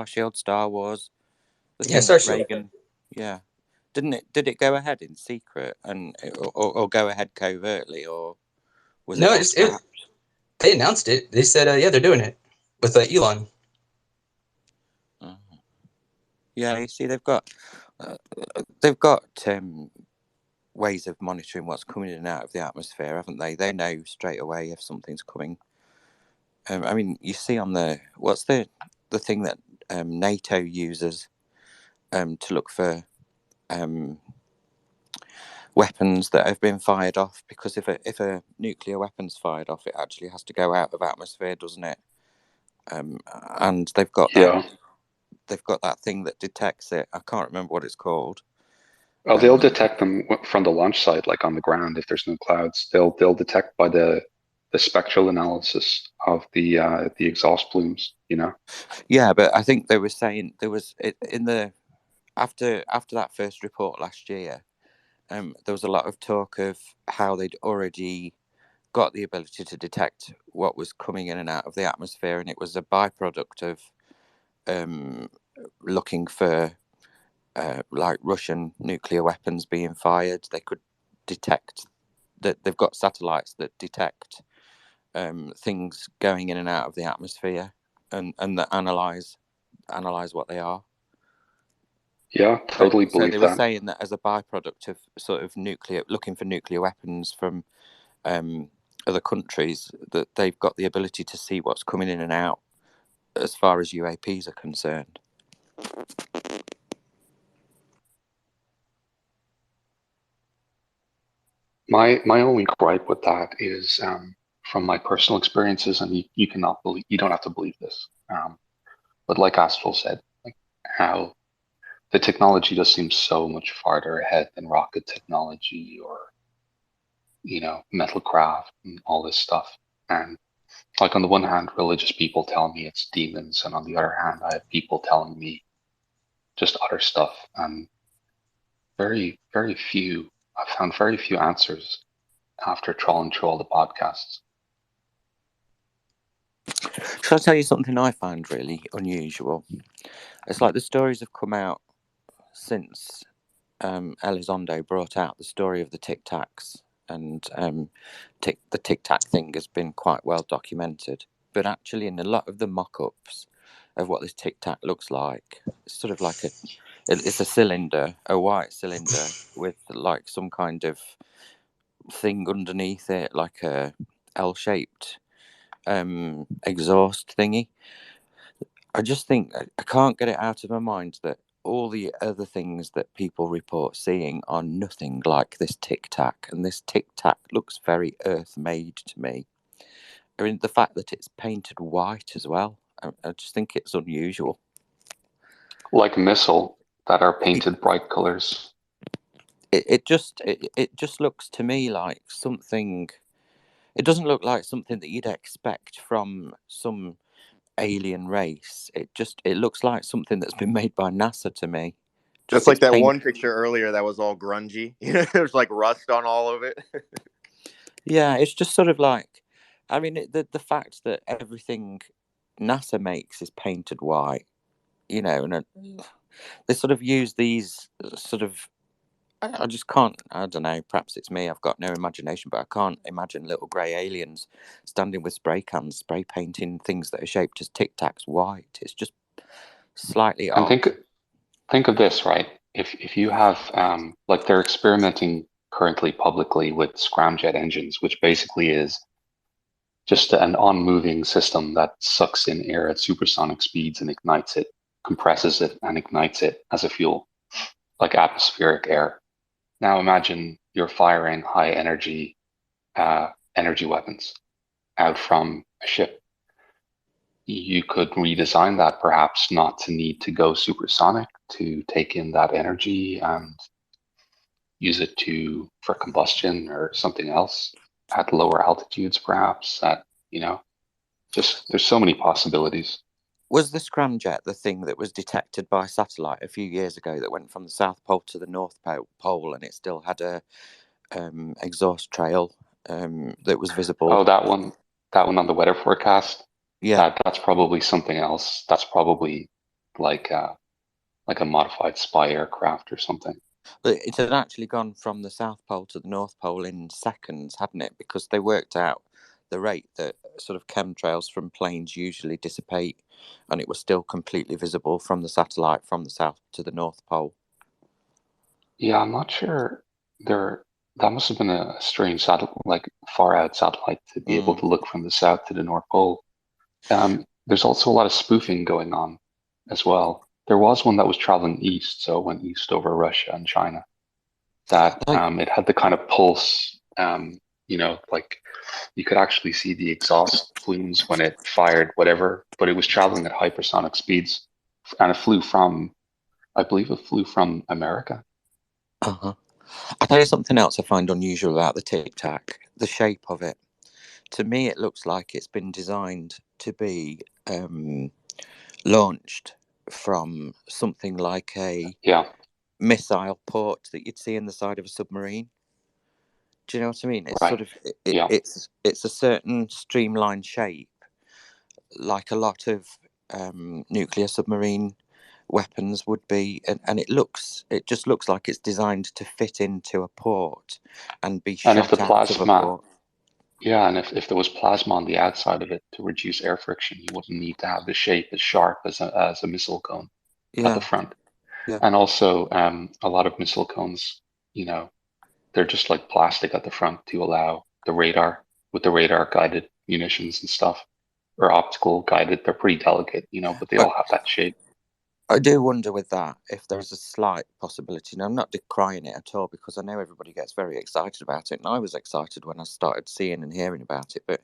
Shield, Star Wars? The Yeah, thing Star that Shield. Reagan. Yeah. Did it go ahead in secret or go ahead covertly, or was it No, all scrapped? they announced it. They said, yeah, they're doing it with Elon. Yeah, you see, they've got ways of monitoring what's coming in and out of the atmosphere, haven't they? They know straight away if something's coming. I mean, you see on what's the thing that NATO uses to look for weapons that have been fired off, because if a nuclear weapon's fired off, it actually has to go out of atmosphere, doesn't it? And they've got that thing that detects it. I can't remember what it's called. Oh, they'll detect them from the launch site, like on the ground. If there's no clouds, they'll detect by the spectral analysis of the exhaust plumes. Yeah, but I think they were saying there was after that first report last year, there was a lot of talk of how they'd already got the ability to detect what was coming in and out of the atmosphere, and it was a byproduct of looking for like Russian nuclear weapons being fired. They could detect that they've got satellites that detect things going in and out of the atmosphere and that analyze what they are. Yeah, totally So believe they were that. saying that as a byproduct of sort of looking for nuclear weapons from other countries, that they've got the ability to see what's coming in and out as far as UAPs are concerned. My only gripe with that is from my personal experiences, and you don't have to believe this, but like Astral said, like how the technology does seem so much farther ahead than rocket technology or, metal craft and all this stuff. And like on the one hand, religious people tell me it's demons, and on the other hand, I have people telling me just other stuff. And very, very few, I found very few answers after trawling through all the podcasts. Shall I tell you something I find really unusual? It's like the stories have come out since Elizondo brought out the story of the Tic Tacs, and the Tic Tac thing has been quite well documented. But actually, in a lot of the mock-ups of what this Tic Tac looks like, it's sort of like it's a cylinder, a white cylinder with like some kind of thing underneath it, like a L-shaped exhaust thingy. I just think I can't get it out of my mind that all the other things that people report seeing are nothing like this Tic Tac, and this Tic Tac looks very Earth-made to me. I mean, the fact that it's painted white as well, I just think it's unusual. Like a missile that are painted bright colors. It just looks to me like something. It doesn't look like something that you'd expect from some alien race. It looks like something that's been made by NASA to me. Just like that one picture earlier that was all grungy. There's like rust on all of it. Yeah, it's just sort of like, I mean, the fact that everything NASA makes is painted white, and they sort of use these sort of. I just can't. I don't know. Perhaps it's me. I've got no imagination, but I can't imagine little grey aliens standing with spray cans, spray painting things that are shaped as Tic Tacs white. It's just slightly And odd. think of this, right? If you have like they're experimenting currently publicly with scramjet engines, which basically is just an on-moving system that sucks in air at supersonic speeds and ignites it, compresses it, and ignites it as a fuel, like atmospheric air. Now imagine you're firing high energy weapons out from a ship. You could redesign that perhaps not to need to go supersonic to take in that energy and use it for combustion or something else at lower altitudes, perhaps. Just there's so many possibilities. Was the scramjet the thing that was detected by satellite a few years ago that went from the South Pole to the North Pole, and it still had a exhaust trail that was visible? Oh, that one on the weather forecast. Yeah, that's probably something else. That's probably like a modified spy aircraft or something. but it had actually gone from the South Pole to the North Pole in seconds, hadn't it? Because they worked out the rate that sort of chemtrails from planes usually dissipate, and it was still completely visible from the satellite from the South to the North Pole. Yeah, I'm not sure. That must have been a strange like far out satellite to be able to look from the South to the North Pole. There's also a lot of spoofing going on as well. There was one that was traveling east, so it went east over Russia and China. That it had the kind of pulse, like you could actually see the exhaust plumes when it fired whatever, but it was traveling at hypersonic speeds, and I believe it flew from America. Uh-huh. I'll tell you something else I find unusual about the Tic Tac, the shape of it. To me, it looks like it's been designed to be launched from something like a missile port that you'd see in the side of a submarine. Do you know what I mean? It's right. sort of it's a certain streamlined shape, like a lot of nuclear submarine weapons would be, and it just looks like it's designed to fit into a port and be shot if the out of a port. Yeah, and if there was plasma on the outside of it to reduce air friction, you wouldn't need to have the shape as sharp as a missile cone at the front. Yeah. And also, a lot of missile cones, they're just like plastic at the front to allow the radar guided munitions and stuff, or optical guided. They're pretty delicate, but they all have that shape. I do wonder with that if there's a slight possibility, and I'm not decrying it at all because I know everybody gets very excited about it, and I was excited when I started seeing and hearing about it, but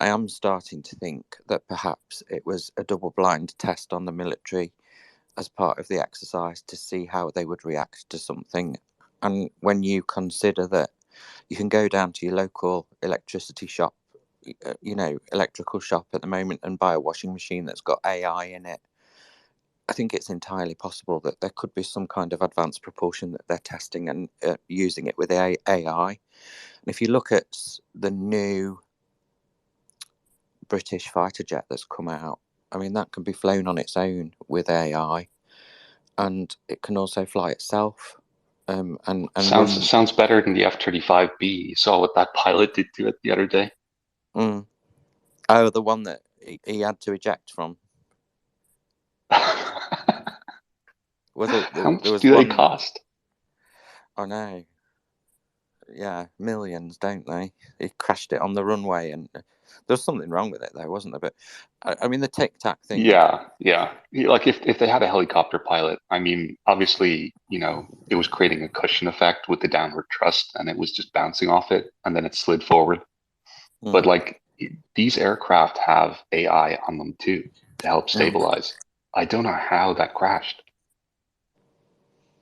I am starting to think that perhaps it was a double-blind test on the military as part of the exercise to see how they would react to something. And when you consider that you can go down to your local electricity shop, electrical shop at the moment, and buy a washing machine that's got AI in it, I think it's entirely possible that there could be some kind of advanced propulsion that they're testing and using it with AI. And if you look at the new British fighter jet that's come out, I mean, that can be flown on its own with AI, and it can also fly itself. And sounds better than the F-35B. You saw what that pilot did to it the other day. Oh, the one that he had to eject from. Was it? How much do they cost? I know. Yeah, millions, don't they? He crashed it on the runway, and there was something wrong with it, though, wasn't there? But I mean, the Tic Tac thing. Yeah. Like if they had a helicopter pilot, I mean, obviously, it was creating a cushion effect with the downward thrust, and it was just bouncing off it, and then it slid forward. But like these aircraft have AI on them too to help stabilize. I don't know how that crashed.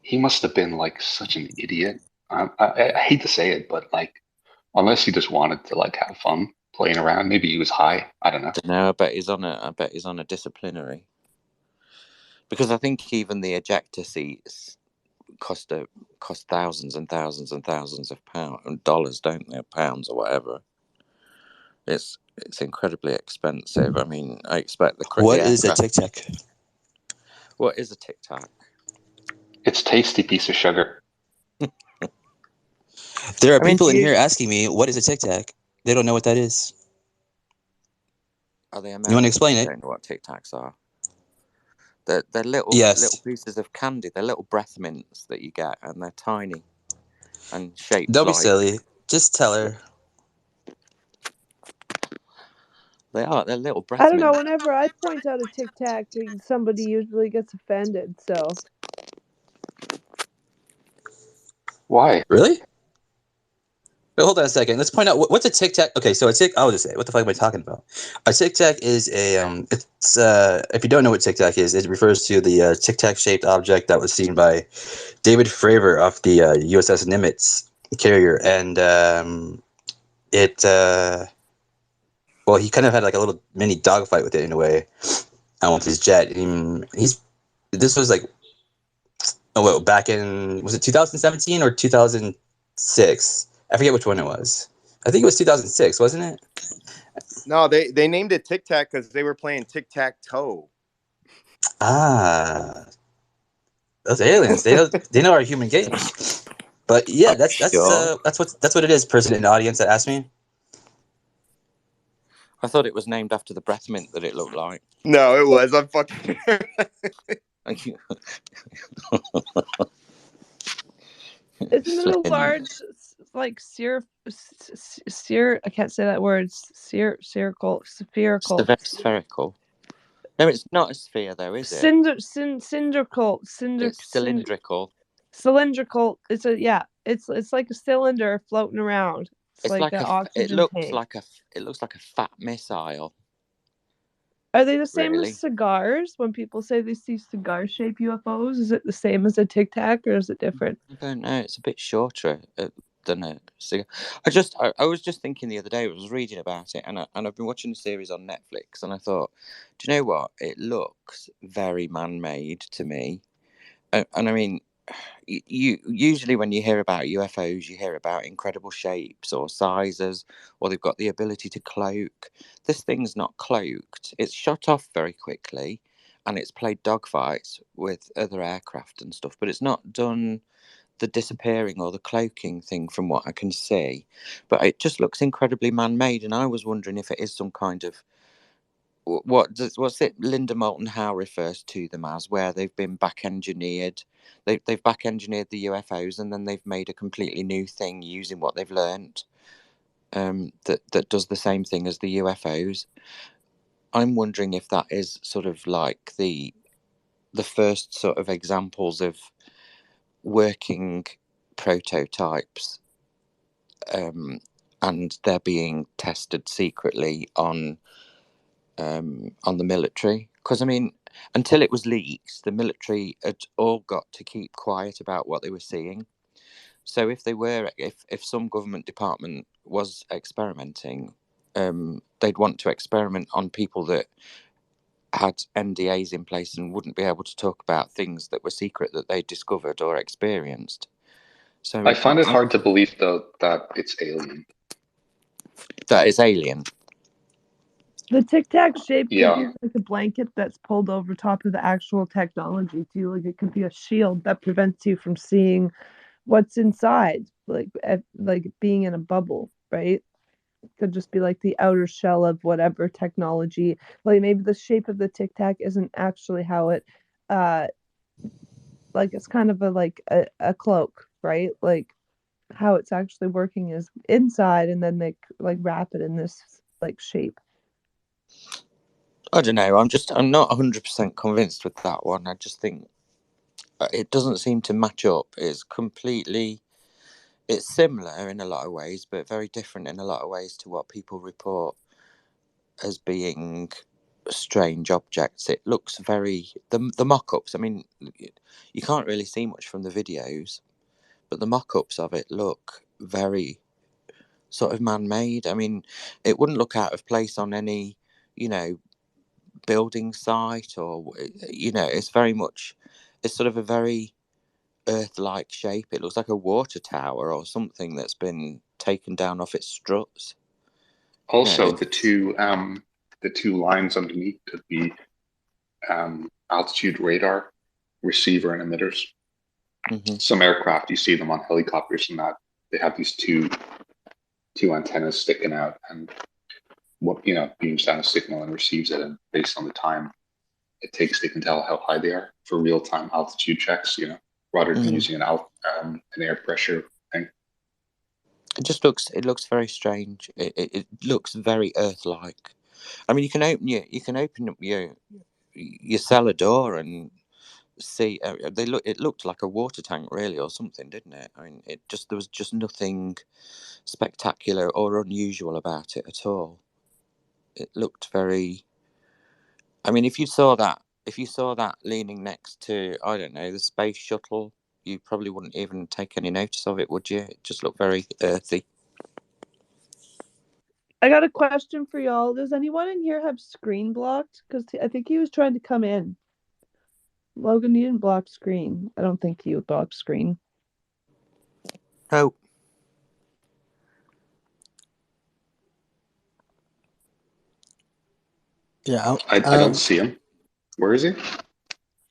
He must have been like such an idiot. I hate to say it, but like, unless he just wanted to like have fun playing around, maybe he was high. I don't know. No, I bet he's on a disciplinary, because I think even the ejector seats cost thousands and thousands and thousands of dollars, don't they? Pounds or whatever. It's incredibly expensive. I mean, I expect What is a Tic Tac? What is a Tic Tac? It's a tasty piece of sugar. There are people in here asking me, what is a Tic Tac? They don't know what that is. Are they American? You want to explain it? I don't know what Tic Tacs are. They're little pieces of candy. They're little breath mints that you get, and they're tiny and shaped. Don't be silly. Just tell her. They are. They're little breath I don't mints. know. Whenever I point out a Tic Tac, somebody usually gets offended. So. Why? Really? Wait, hold on a second. Let's point out what's a Tic Tac. Okay, so I'll just say, what the fuck am I talking about? A Tic Tac is it's if you don't know what Tic Tac is, it refers to the Tic Tac shaped object that was seen by David Fravor off the USS Nimitz carrier, and well, he kind of had like a little mini dogfight with it in a way, with his jet. This was like, back in, was it 2017 or 2006? I forget which one it was. I think it was 2006, wasn't it? No, they named it Tic Tac because they were playing Tic Tac Toe. Ah, those aliens, they know our human games. But yeah, that's what it is. Person in the audience that asked me. I thought it was named after the breath mint that it looked like. No, it was. I'm fucking. Thank you. Isn't it a large, like I can't say that word. Spherical. No, it's not a sphere, though, is it? Cylindrical. It's cylindrical. Cylindrical. It's like a cylinder floating around. It's like an oxygen it looks tank. like a fat missile. Are they the same as cigars? When people say they see cigar-shaped UFOs, is it the same as a Tic Tac, or is it different? I don't know. It's a bit shorter than a cigar. I was just thinking the other day. I was reading about it, and I've been watching a series on Netflix, and I thought, do you know what? It looks very man-made to me, and I mean, you usually when you hear about UFOs, you hear about incredible shapes or sizes, or they've got the ability to cloak. This thing's not cloaked. It's shot off very quickly, and it's played dogfights with other aircraft and stuff, but it's not done the disappearing or the cloaking thing from what I can see. But it just looks incredibly man-made, and I was wondering if it is some kind of what's it Linda Moulton Howe refers to them as, where they've been back-engineered. They've back-engineered the UFOs, and then they've made a completely new thing using what they've learned, that does the same thing as the UFOs. I'm wondering if that is sort of like the first sort of examples of working prototypes, and they're being tested secretly on the military. Because I mean, until it was leaked, the military had all got to keep quiet about what they were seeing. So if some government department was experimenting, they'd want to experiment on people that had NDAs in place and wouldn't be able to talk about things that were secret that they discovered or experienced. So I find it hard to believe, though, that it's alien. That is alien. The Tic Tac shape could Yeah. be like a blanket that's pulled over top of the actual technology too. Like it could be a shield that prevents you from seeing what's inside, like being in a bubble, right? Could just be like the outer shell of whatever technology. Like maybe the shape of the Tic Tac isn't actually how it, like it's kind of a cloak, right? Like how it's actually working is inside, and then they like wrap it in this like shape. I don't know. I'm not 100% convinced with that one. I just think it doesn't seem to match up. It's similar in a lot of ways, but very different in a lot of ways to what people report as being strange objects. It looks the mock-ups. I mean, you can't really see much from the videos, but the mock-ups of it look very sort of man-made. I mean, it wouldn't look out of place on any, building site, or it's sort of a very Earth-like shape. It looks like a water tower or something that's been taken down off its struts. Also, the two lines underneath could be altitude radar receiver and emitters. Mm-hmm. Some aircraft, you see them on helicopters and that, they have these two antennas sticking out, and what beams down a signal and receives it, and based on the time it takes, they can tell how high they are for real-time altitude checks, rather than using an air pressure thing. It looks very strange. It looks very Earth-like. I mean, you can open up your cellar door and see. It looked like a water tank, really, or something, didn't it? I mean, there was just nothing spectacular or unusual about it at all. It looked very. I mean, if you saw that leaning next to, I don't know, the space shuttle, you probably wouldn't even take any notice of it, would you? It just looked very earthy. I got a question for y'all. Does anyone in here have screen blocked? Because I think he was trying to come in. Logan, you didn't block screen. I don't think you blocked screen. Oh. Yeah. I don't see him. Where is he?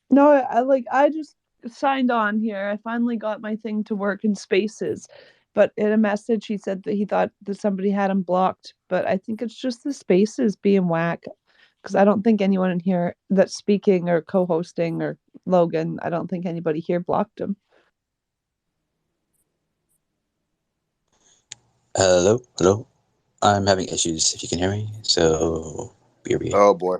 No, I just signed on here. I finally got my thing to work in Spaces. But in a message, he said that he thought that somebody had him blocked. But I think it's just the Spaces being whack. Because I don't think anyone in here that's speaking or co-hosting or Logan, I don't think anybody here blocked him. Hello. I'm having issues, if you can hear me. So, BRB. Oh boy.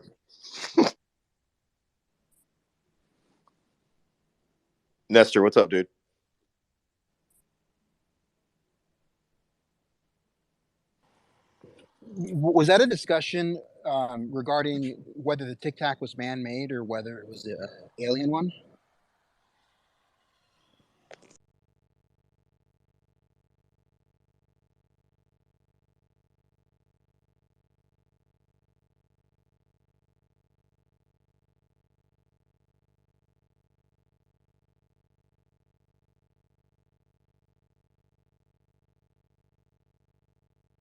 Nestor, what's up, dude? Was that a discussion regarding whether the Tic Tac was man-made or whether it was an alien one?